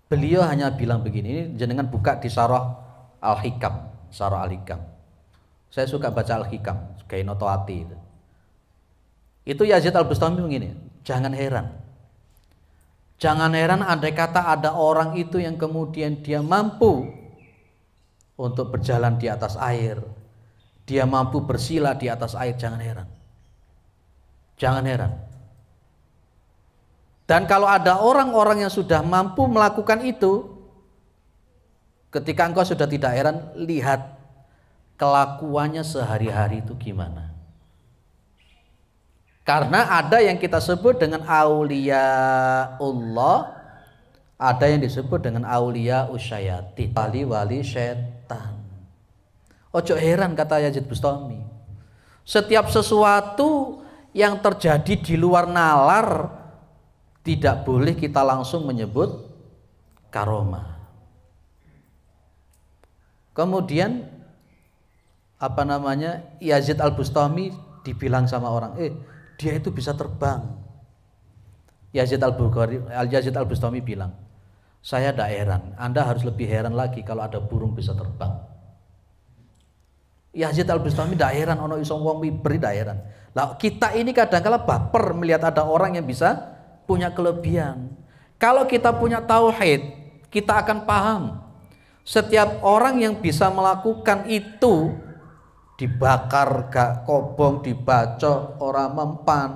Beliau hanya bilang begini, ini jenengan buka di Syarah Al-Hikam, Syarah Al-Hikam. Saya suka baca Al-Hikam, kayak Notoati itu. Itu Yazid Al-Bustami begini, jangan heran. Jangan heran andai kata ada orang itu yang kemudian dia mampu untuk berjalan di atas air. Dia mampu bersila di atas air, jangan heran. Jangan heran. Dan kalau ada orang-orang yang sudah mampu melakukan itu, ketika engkau sudah tidak heran, lihat kelakuannya sehari-hari itu gimana. Karena ada yang kita sebut dengan auliyaullah, ada yang disebut dengan aulia usyayatin, wali-wali setan. Ojo heran, kata Yazid Bustami, setiap sesuatu yang terjadi di luar nalar tidak boleh kita langsung menyebut karomah. Kemudian Yazid Al-Bustami dibilang sama orang, dia itu bisa terbang. Yazid Al-Bustami bilang, saya tidak heran, Anda harus lebih heran lagi kalau ada burung bisa terbang. Yazid Al-Bustami tidak heran, ono iso wong miber tidak heran. Lah kita ini kadang-kala baper melihat ada orang yang bisa punya kelebihan. Kalau kita punya tauhid, kita akan paham setiap orang yang bisa melakukan itu, dibakar gak kobong, dibacok orang mempan.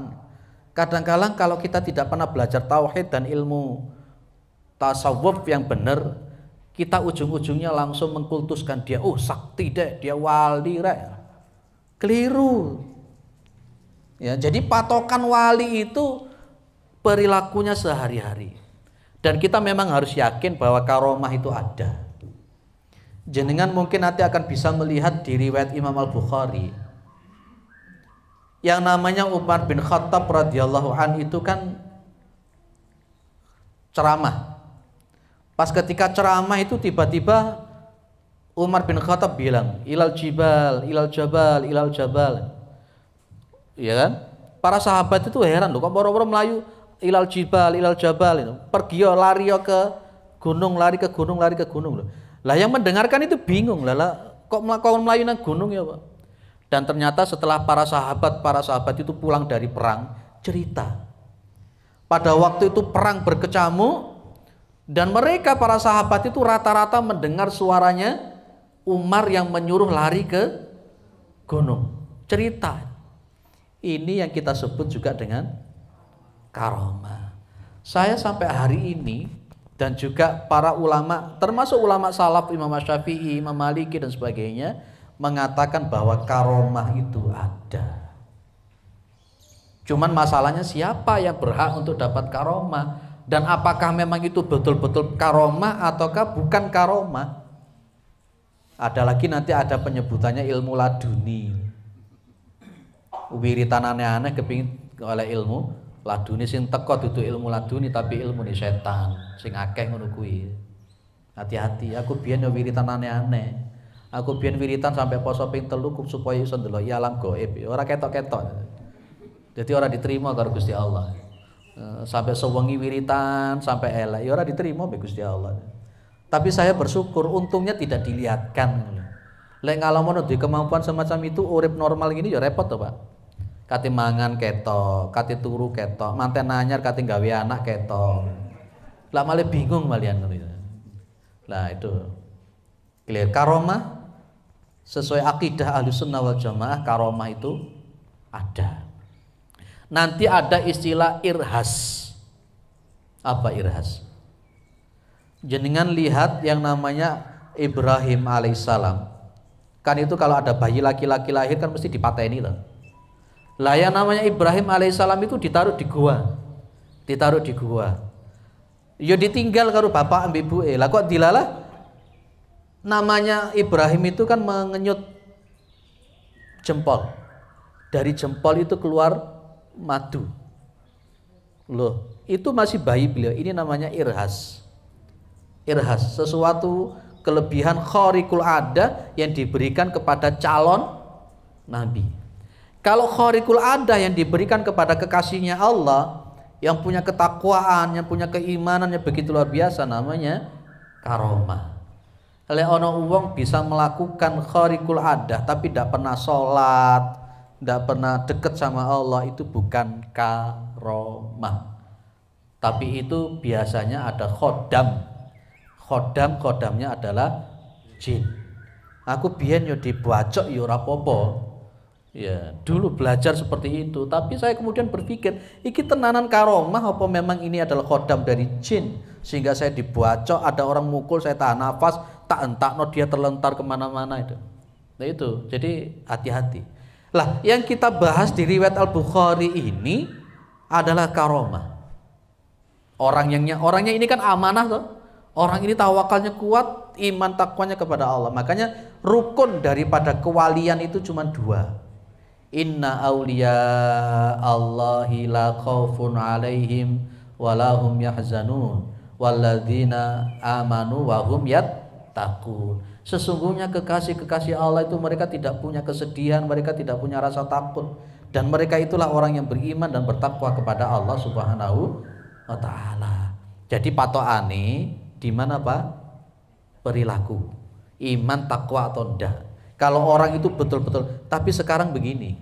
Kadang-kadang kalau kita tidak pernah belajar tauhid dan ilmu tasawuf yang benar, kita ujung-ujungnya langsung mengkultuskan dia, sakti deh, dia wali rek. Keliru. Ya, jadi patokan wali itu perilakunya sehari-hari. Dan kita memang harus yakin bahwa karomah itu ada. Jenengan mungkin nanti akan bisa melihat di riwayat Imam Al-Bukhari. Yang namanya Umar bin Khattab radhiyallahu an itu kan ceramah. Pas ketika ceramah itu tiba-tiba Umar bin Khattab bilang, ilal jibal, ilal jabal, ilal jabal. Iya kan? Para sahabat itu heran loh, kok boro-boro melayu ilal jibal, ilal jabal itu. Pergi lari ke gunung, lari ke gunung, lari ke gunung loh. Lah yang mendengarkan itu bingung lah, kok melayu nang gunung ya Pak? Dan ternyata setelah para sahabat itu pulang dari perang, cerita. Pada waktu itu perang berkecamuk, dan mereka para sahabat itu rata-rata mendengar suaranya Umar yang menyuruh lari ke gunung. Cerita. Ini yang kita sebut juga dengan karomah. Saya sampai hari ini dan juga para ulama, termasuk ulama salaf Imam Syafi'i, Imam Maliki dan sebagainya, mengatakan bahwa karomah itu ada. Cuman masalahnya siapa yang berhak untuk dapat karomah? Dan apakah memang itu betul-betul karomah ataukah bukan karomah? Ada lagi nanti ada penyebutannya ilmu laduni. Wiritan aneh-aneh kepingin oleh ilmu laduni, sing teko dudu ilmu laduni tapi ilmu ni setan sing akeh ngono kuwi. Hati-hati, aku biyen yo wiritan aneh-aneh. Aku biyen wiritan sampai poso ping 3 supaya iso ndelok alam gaib. Ora ketok-ketok. Jadi ora diterima karo Gusti Allah. Sampai sewengi wiritan sampai elek ya ora diterima mbek Gusti Allah. Tapi saya bersyukur untungnya tidak dilihatkan. Lek ngalamun duwe kemampuan semacam itu urip normal gini ya repot to, Pak. Kate mangan ketok, kate turu ketok, manten anyar kate gawe anak ketok. Lah malah bingung malian ngono. Lah itu clear. Karomah sesuai akidah Ahlussunnah wal Jamaah, karomah itu ada. Nanti ada istilah irhas. Apa irhas? Jenengan lihat yang namanya Ibrahim alaihissalam. Kan itu kalau ada bayi laki-laki lahir kan mesti dipateni loh. Lah yang namanya Ibrahim alaihissalam itu ditaruh di gua. Ditaruh di gua. Ya ditinggal karo bapak ambil ibu. Lah kok dilalah? Namanya Ibrahim itu kan mengenyut jempol. Dari jempol itu keluar madu. Loh, itu masih bayi beliau. Ini namanya irhas. Irhas, sesuatu kelebihan khariqul ada yang diberikan kepada calon nabi. Kalau khariqul ada yang diberikan kepada kekasihnya Allah, yang punya ketakwaan, yang punya keimanan yang begitu luar biasa, namanya karomah. Lek ono wong bisa melakukan kharikul adah tapi tidak pernah sholat, tidak pernah deket sama Allah, itu bukan karomah. Tapi itu biasanya ada khodam. Khodamnya adalah jin. Aku biyen yo dibacok yo ora apa-apa. Ya, dulu belajar seperti itu, tapi saya kemudian berpikir, iki tenanan karomah apa memang ini adalah khodam dari jin sehingga saya dibacok, ada orang mukul, saya tahan nafas, tak entakno dia terlentar kemana-mana itu. Nah itu, jadi hati-hati. Lah, yang kita bahas di riwayat Al-Bukhari ini adalah karomah. Orangnya ini kan amanah toh. Orang ini tawakalnya kuat, iman takwanya kepada Allah. Makanya rukun daripada kewalian itu cuma dua. Inna awliya Allahi la khaufun alaihim walahum yahzanun walladzina amanu wahum yattaqun. Sesungguhnya kekasih-kekasih Allah itu mereka tidak punya kesedihan, mereka tidak punya rasa takut, dan mereka itulah orang yang beriman dan bertakwa kepada Allah Subhanahu wa taala. Jadi patokane di mana Pak? Perilaku. Iman, takwa atau enggak. Kalau orang itu betul-betul, tapi sekarang begini.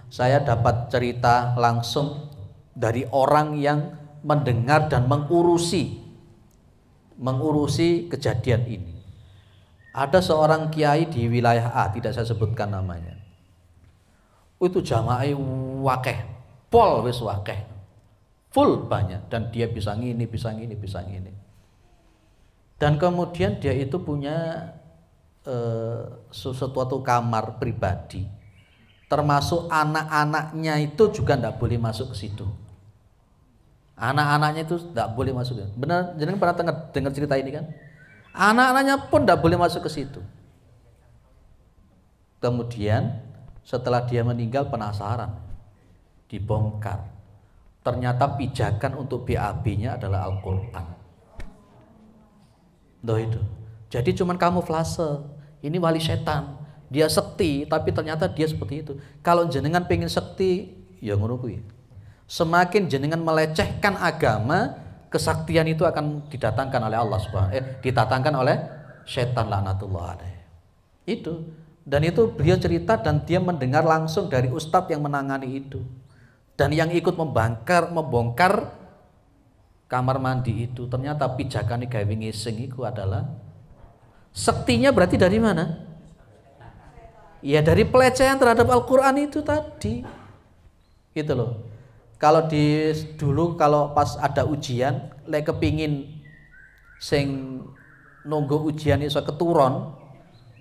Saya dapat cerita langsung dari orang yang mendengar dan mengurusi kejadian ini. Ada seorang kiai di wilayah A, tidak saya sebutkan namanya. Itu jamaah wakeh, pol wis wakeh. Full banyak, dan dia bisa ngini. Dan kemudian dia itu punya suatu kamar pribadi, termasuk anak-anaknya itu juga tidak boleh masuk ke situ. Anak-anaknya itu tidak boleh masuk. Benar, jangan pernah dengar cerita ini kan? Anak-anaknya pun tidak boleh masuk ke situ. Kemudian setelah dia meninggal penasaran, dibongkar. Ternyata pijakan untuk BAB-nya adalah Al-Quran. Loh itu. Jadi cuman kamuflase. Ini wali setan. Dia sekti, tapi ternyata dia seperti itu. Kalau jenengan pengen sekti, ya ngono kuwi. Semakin jenengan melecehkan agama, kesaktian itu akan didatangkan oleh Allah didatangkan oleh setan laknatullah alaih. Itu. Dan itu beliau cerita dan dia mendengar langsung dari ustadz yang menangani itu. Dan yang ikut membongkar kamar mandi itu, ternyata pijakan gawe ngising itu adalah sektinya. Berarti dari mana? Ya dari pelecehan terhadap Al-Quran itu tadi. Gitu loh. Kalau dulu kalau pas ada ujian, lek kepingin sing nunggu ujian iso keturun.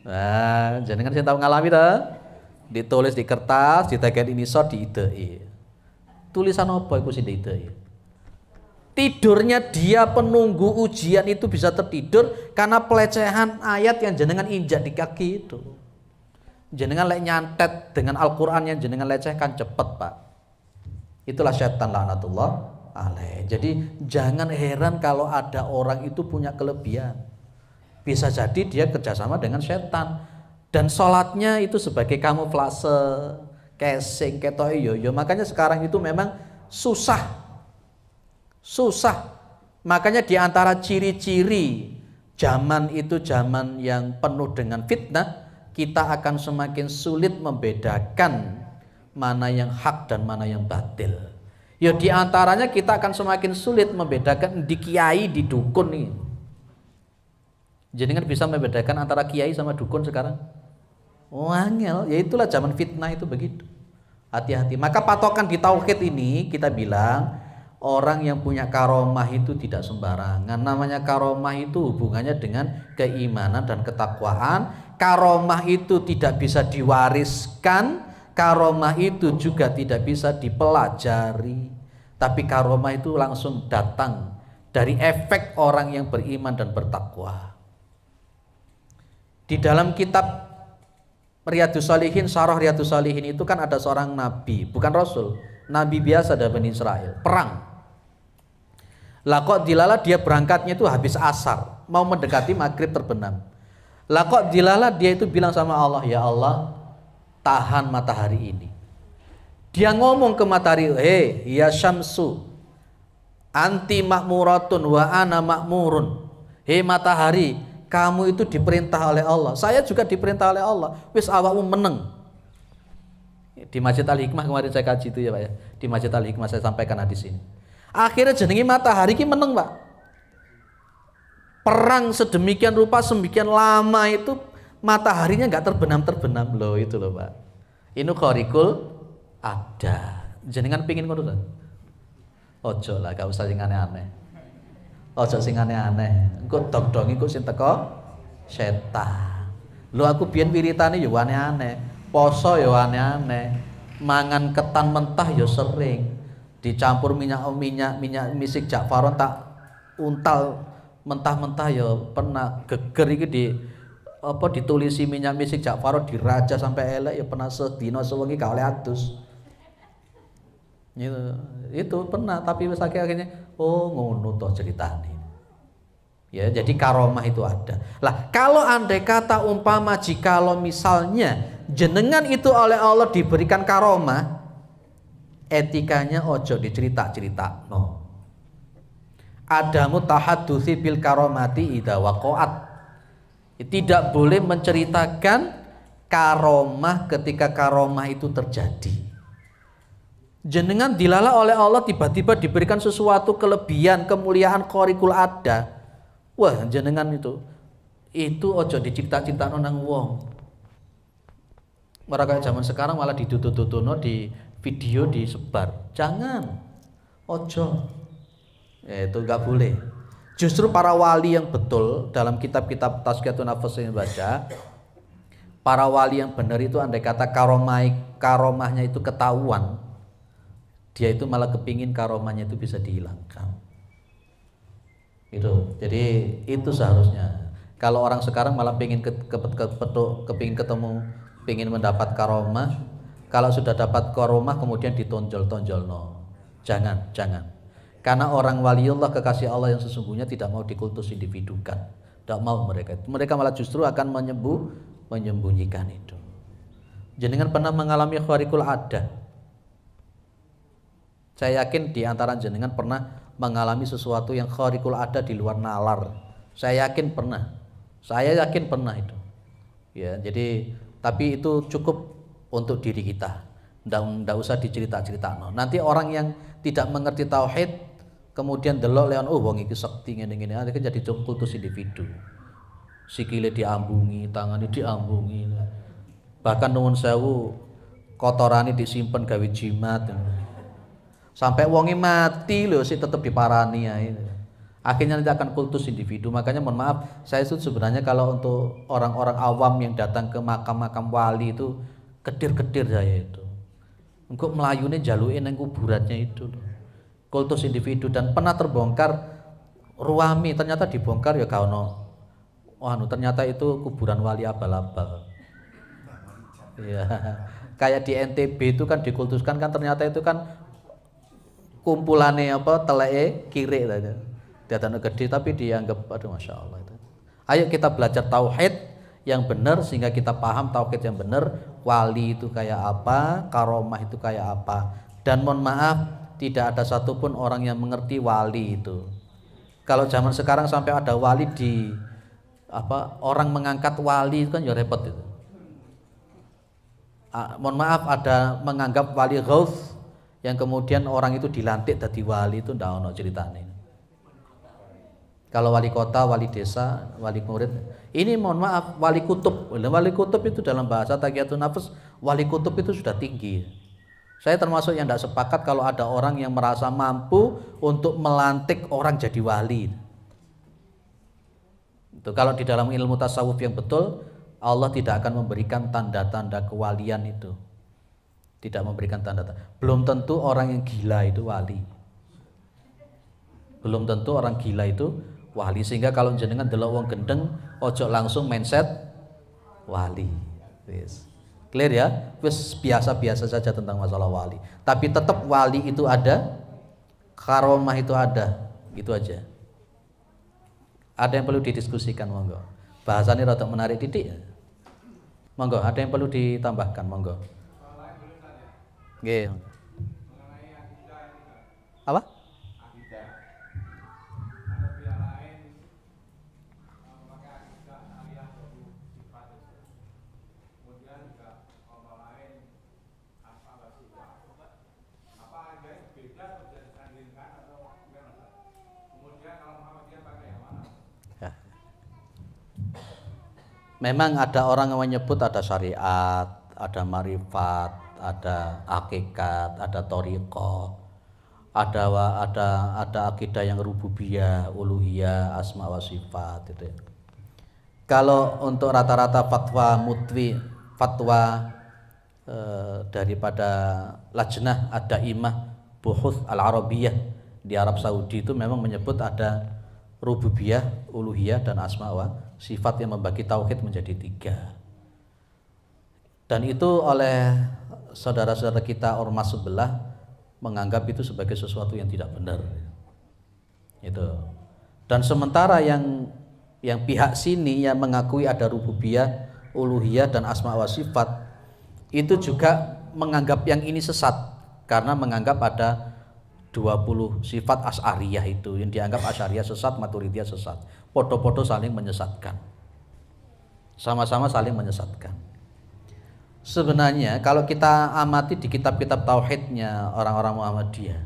Nah, jenengan sing tau ngalami ta? Ditulis di kertas, ditekan ini diidei. Tulisan apa iku sing diidei? Tidurnya dia penunggu ujian itu bisa tertidur karena pelecehan ayat yang jenengan injak di kaki itu. Jenengan lek nyantet dengan Al-Qur'an yang jenengan lecehkan cepet, Pak. Itulah setan laknatullah alaih. Jadi jangan heran kalau ada orang itu punya kelebihan. Bisa jadi dia kerjasama dengan setan. Dan sholatnya itu sebagai kamuflase, casing, ketoi yo. Makanya sekarang itu memang susah. Makanya diantara ciri-ciri zaman itu zaman yang penuh dengan fitnah, kita akan semakin sulit membedakan mana yang hak dan mana yang batil. Ya diantaranya kita akan semakin sulit membedakan di kiai, di dukun nih. Jadi kan bisa membedakan antara kiai sama dukun sekarang? Angel, ya itulah zaman fitnah itu begitu. Hati-hati. Maka patokan di tauhid ini kita bilang orang yang punya karomah itu tidak sembarangan. Namanya karomah itu hubungannya dengan keimanan dan ketakwaan. Karomah itu tidak bisa diwariskan. Karomah itu juga tidak bisa dipelajari. Tapi karomah itu langsung datang dari efek orang yang beriman dan bertakwa. Di dalam kitab Riyadhus Shalihin, Syarah Riyadhus Shalihin itu kan ada seorang nabi, bukan rasul, nabi biasa dari Bani Israel, perang. Lah kok dilala dia berangkatnya itu habis asar, mau mendekati maghrib terbenam. Lah kok dilala dia itu bilang sama Allah, ya Allah, tahan matahari ini. Dia ngomong ke matahari, hei ya syamsu, anti makmuratun wa ana makmurun. Hei matahari, kamu itu diperintah oleh Allah, saya juga diperintah oleh Allah. Wis awakmu meneng. Di Masjid Al-Hikmah kemarin saya kaji itu ya Pak ya. Di Masjid Al-Hikmah saya sampaikan hadis ini. Akhirnya jenengi matahari ki meneng Pak. Perang sedemikian rupa, sedemikian lama itu mataharinya nggak terbenam loh, itu loh Pak. Ini khariqul ada. Jenengan pingin ngono lho. Ojo lah, gak usah sing aneh-aneh. Ojo sing aneh-aneh. Engko dog-dong iku sing teko setan. Lho aku biyen wiritane ya aneh-aneh. Poso ya aneh-aneh. Mangan ketan mentah ya sering. Dicampur minyak misik Jakfaron tak untal mentah-mentah ya pernah. Geger iki ditulisi minyak misik Jakfaron diraja sampai elek ya pernah sedina sewengi gak oleh adus. Itu pernah, tapi akhirnya oh ngono toh ceritane. Ya, jadi karomah itu ada. Lah, kalau andai kata umpama jikalau misalnya jenengan itu oleh Allah diberikan karomah, etikanya ojo dicerita-cerita. No. Adamu tahaddusi bil karomati idza waqa'at. Tidak boleh menceritakan karomah ketika karomah itu terjadi. Jenengan dilala oleh Allah tiba-tiba diberikan sesuatu kelebihan, kemuliaan khariqul ada. Wah, jenengan itu ojo dicipta-cipta nang wong. Mereka zaman sekarang malah ditutup-tutup di video disebar. Jangan. Ojo. Itu enggak boleh. Justru para wali yang betul dalam kitab-kitab Tazkiyatun Nafas yang baca, para wali yang benar itu andai kata karomahnya itu ketahuan, dia itu malah kepingin karomahnya itu bisa dihilangkan. Itu. Jadi itu seharusnya. Kalau orang sekarang malah pingin kepingin ketemu, pingin mendapat karomah, kalau sudah dapat karomah kemudian ditonjol-tonjol, no. Jangan. Karena orang waliullah kekasih Allah yang sesungguhnya tidak mau dikultus individukan. Tidak mau mereka. Mereka malah justru akan menyembunyikan itu. Jenengan pernah mengalami khariqul ada? Saya yakin di antara jenengan pernah mengalami sesuatu yang khariqul ada di luar nalar. Saya yakin pernah. Saya yakin pernah itu. Ya, jadi tapi itu cukup untuk diri kita. Nggak usah dicerita-cerita. No. Nanti orang yang tidak mengerti tauhid kemudian delok leon wong iki sekti ngene-ngene akhirnya jadi kultus individu. Sikile diambungi, tangannya diambungi. Bahkan nuwun sewu kotorane disimpen gawe jimat. Sampai wongi mati loh sih tetap diparani ya. Akhirnya nanti akan kultus individu. Makanya mohon maaf, saya itu sebenarnya kalau untuk orang-orang awam yang datang ke makam-makam wali itu kedir-kedir saya itu. Engkau melayunya jaluin yang kuburannya itu loh. Kultus individu dan pernah terbongkar ruami, ternyata dibongkar ya kauno. Ternyata itu kuburan wali abal-abal. Ya, kayak di NTB itu kan dikultuskan kan ternyata itu kan kumpulannya teleke kiri saja. Datang gede tapi dianggap aduh masya Allah itu. Ayo kita belajar tauhid yang benar sehingga kita paham tauhid yang benar. Wali itu kayak apa, karomah itu kayak apa. Dan mohon maaf tidak ada satupun orang yang mengerti wali itu. Kalau zaman sekarang sampai ada wali orang mengangkat wali itu kan ya repot itu. Mohon maaf ada menganggap wali ghaus yang kemudian orang itu dilantik jadi wali itu ndak ono ceritane. Kalau wali kota, wali desa, wali murid, ini mohon maaf wali kutub. Wali kutub itu dalam bahasa Tazkiyatun Nafas, wali kutub itu sudah tinggi. Saya termasuk yang tidak sepakat kalau ada orang yang merasa mampu untuk melantik orang jadi wali. Itu kalau di dalam ilmu tasawuf yang betul, Allah tidak akan memberikan tanda-tanda kewalian itu. Tidak memberikan tanda-tanda. Belum tentu orang yang gila itu wali. Belum tentu orang gila itu wali. Sehingga kalau jenengan delok wong gendeng, ojo langsung mindset wali. Wis. Clear ya? Wis biasa-biasa saja tentang masalah wali. Tapi tetap wali itu ada, karomah itu ada. Gitu aja. Ada yang perlu didiskusikan, monggo. Bahasannya rada menarik titik. Monggo, ada yang perlu ditambahkan, monggo. Nggih. Apa? Memang ada orang yang menyebut ada syariat, ada marifat, ada hakikat, ada thariqah, ada akidah yang rububiyah, uluhiyah, asma wa sifat itu ya. Kalau untuk rata-rata fatwa daripada Lajnah Ad-Daimah Buhuth Al-Arabiyah di Arab Saudi itu memang menyebut ada rububiyah, uluhiyah, dan asma wa sifat yang membagi tauhid menjadi 3. Dan itu oleh saudara-saudara kita ormas sebelah menganggap itu sebagai sesuatu yang tidak benar. Itu. Dan sementara yang pihak sini yang mengakui ada rububiyah, uluhiyah, dan asma wa sifat itu juga menganggap yang ini sesat karena menganggap ada 20 sifat Asy'ariyah itu yang dianggap Asy'ariyah sesat, Maturidiyah sesat. Podo-podo saling menyesatkan. Sama-sama saling menyesatkan. Sebenarnya kalau kita amati di kitab-kitab tauhidnya orang-orang Muhammadiyah,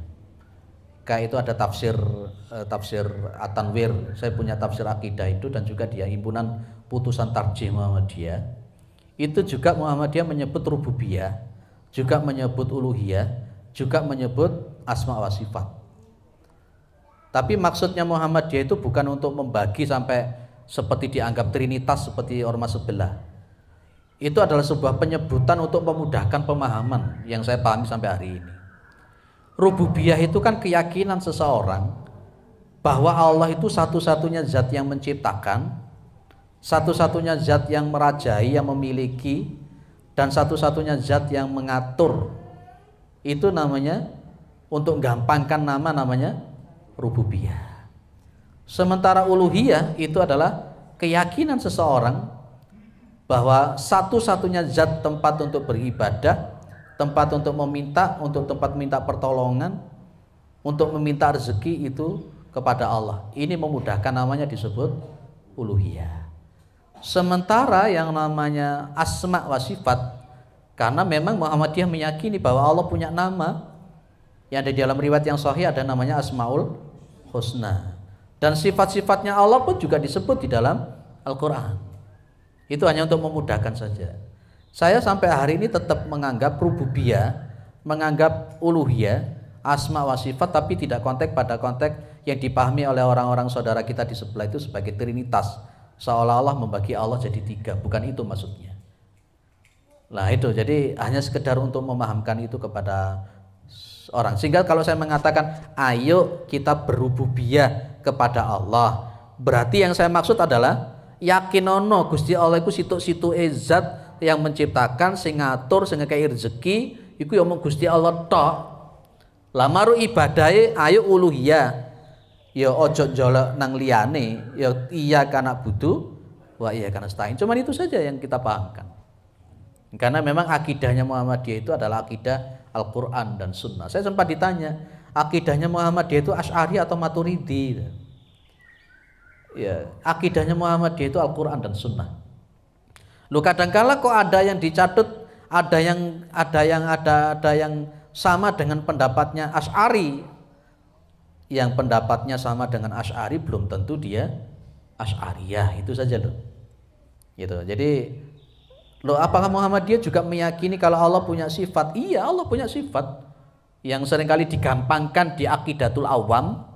kayak itu ada tafsir At-Tanwir. Saya punya tafsir akidah itu dan juga dia himpunan putusan tarjih Muhammadiyah. Itu juga Muhammadiyah menyebut rububiyah, juga menyebut uluhiyah, juga menyebut asma wa sifat. Tapi maksudnya Muhammadiyah itu bukan untuk membagi sampai seperti dianggap trinitas seperti ormas sebelah. Itu adalah sebuah penyebutan untuk memudahkan pemahaman yang saya pahami sampai hari ini. Rububiyah itu kan keyakinan seseorang bahwa Allah itu satu-satunya zat yang menciptakan, satu-satunya zat yang merajai, yang memiliki, dan satu-satunya zat yang mengatur. Itu namanya, untuk gampangkan namanya rububiyah. Sementara uluhiyah itu adalah keyakinan seseorang bahwa satu-satunya zat tempat untuk beribadah, tempat untuk meminta, untuk tempat minta pertolongan, untuk meminta rezeki itu kepada Allah. Ini memudahkan, namanya disebut uluhiyah. Sementara yang namanya asma wa sifat, karena memang Muhammadiyah meyakini bahwa Allah punya nama yang ada di dalam riwayat yang sahih, ada namanya Asmaul Husna, dan sifat-sifatnya Allah pun juga disebut di dalam Al-Quran. Itu hanya untuk memudahkan saja. Saya sampai hari ini tetap menganggap rububiyah, menganggap uluhiyah, asma wa sifat, tapi tidak konteks pada konteks yang dipahami oleh orang-orang saudara kita di sebelah itu sebagai trinitas, seolah-olah membagi Allah jadi 3. Bukan itu maksudnya. Nah itu, jadi hanya sekedar untuk memahamkan itu kepada orang. Sehingga kalau saya mengatakan ayo kita berrububiyah kepada Allah, berarti yang saya maksud adalah yakinono Gusti Allah iku situk-situk zat yang menciptakan, sing ngatur, sing ngekei rezeki, iku ya mung Gusti Allah tok. Lah maru ibadahe ayo uluhiyah. Ya ojo njolok nang liyane, ya iya kana butuh, wa iya kana stain. Cuman itu saja yang kita pahamkan. Karena memang akidahnya Muhammadiyah itu adalah akidah Al-Quran dan Sunnah. Saya sempat ditanya, akidahnya Muhammadiyah itu Asy'ari atau Maturidi? Ya, akidahnya Muhammadiyah itu Al-Quran dan Sunnah. Loh, kadangkala kok ada yang dicatut, ada yang sama dengan pendapatnya Asy'ari. Yang pendapatnya sama dengan Asy'ari belum tentu dia Asy'ariyah, itu saja loh. Gitu. Jadi loh, apakah Muhammadiyah juga meyakini kalau Allah punya sifat? Iya, Allah punya sifat yang seringkali digampangkan di Aqidatul Awam.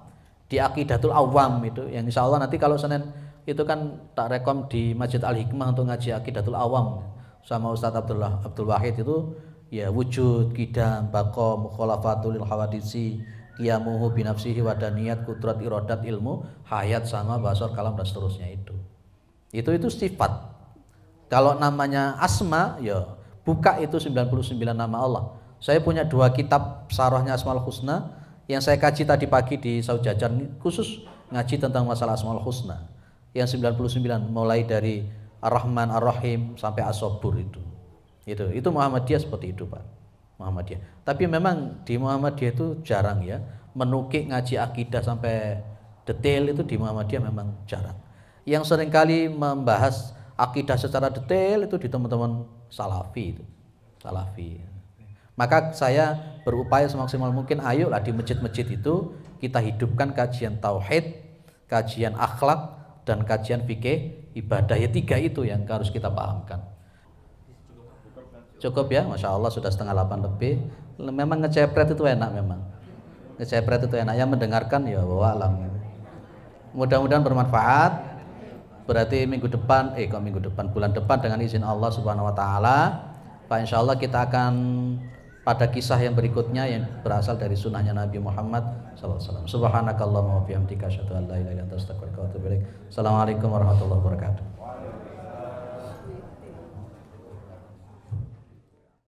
Di Aqidatul Awam itu yang insya Allah nanti kalau Senin itu kan tak rekom di Masjid Al-Hikmah untuk ngaji Aqidatul Awam sama Ustadz Abdul Wahid itu ya wujud, qidam, baqa, mukhalafatul hawadisi, qiyamuhu binafsihi wadaniyat, kudrat, iradat, ilmu, hayat, sama basar, kalam dan seterusnya itu sifat. Kalau namanya asma, ya buka itu 99 nama Allah. Saya punya 2 kitab sarahnya Asmaul Husna yang saya kaji tadi pagi di Saujajar, khusus ngaji tentang masalah Asmaul Husna. Yang 99 mulai dari Ar-Rahman, Ar-Rahim sampai As-Sabur itu. Itu Muhammadiyah seperti itu, Pak. Muhammadiyah. Tapi memang di Muhammadiyah itu jarang ya menukik ngaji akidah sampai detail, itu di Muhammadiyah memang jarang. Yang seringkali membahas akidah secara detail itu di teman-teman Salafi itu. Salafi. Maka saya berupaya semaksimal mungkin, ayolah di masjid-masjid itu kita hidupkan kajian tauhid, kajian akhlak, dan kajian fikih ibadah. Ya 3 itu yang harus kita pahamkan. Cukup ya, Masya Allah sudah 7:30 lebih. Memang ngecepret itu enak memang. Ngecepret itu enak, yang mendengarkan ya wallahu alam. Mudah-mudahan bermanfaat. Berarti minggu depan, bulan depan dengan izin Allah Subhanahu wa taala, Pak insyaallah kita akan pada kisah yang berikutnya yang berasal dari sunnahnya Nabi Muhammad SAW. Subhanakallahumma wa bihamdika asyhadu an la ilaha illa anta astaghfiruka wa atubu ilaik. Assalamualaikum warahmatullahi wabarakatuh.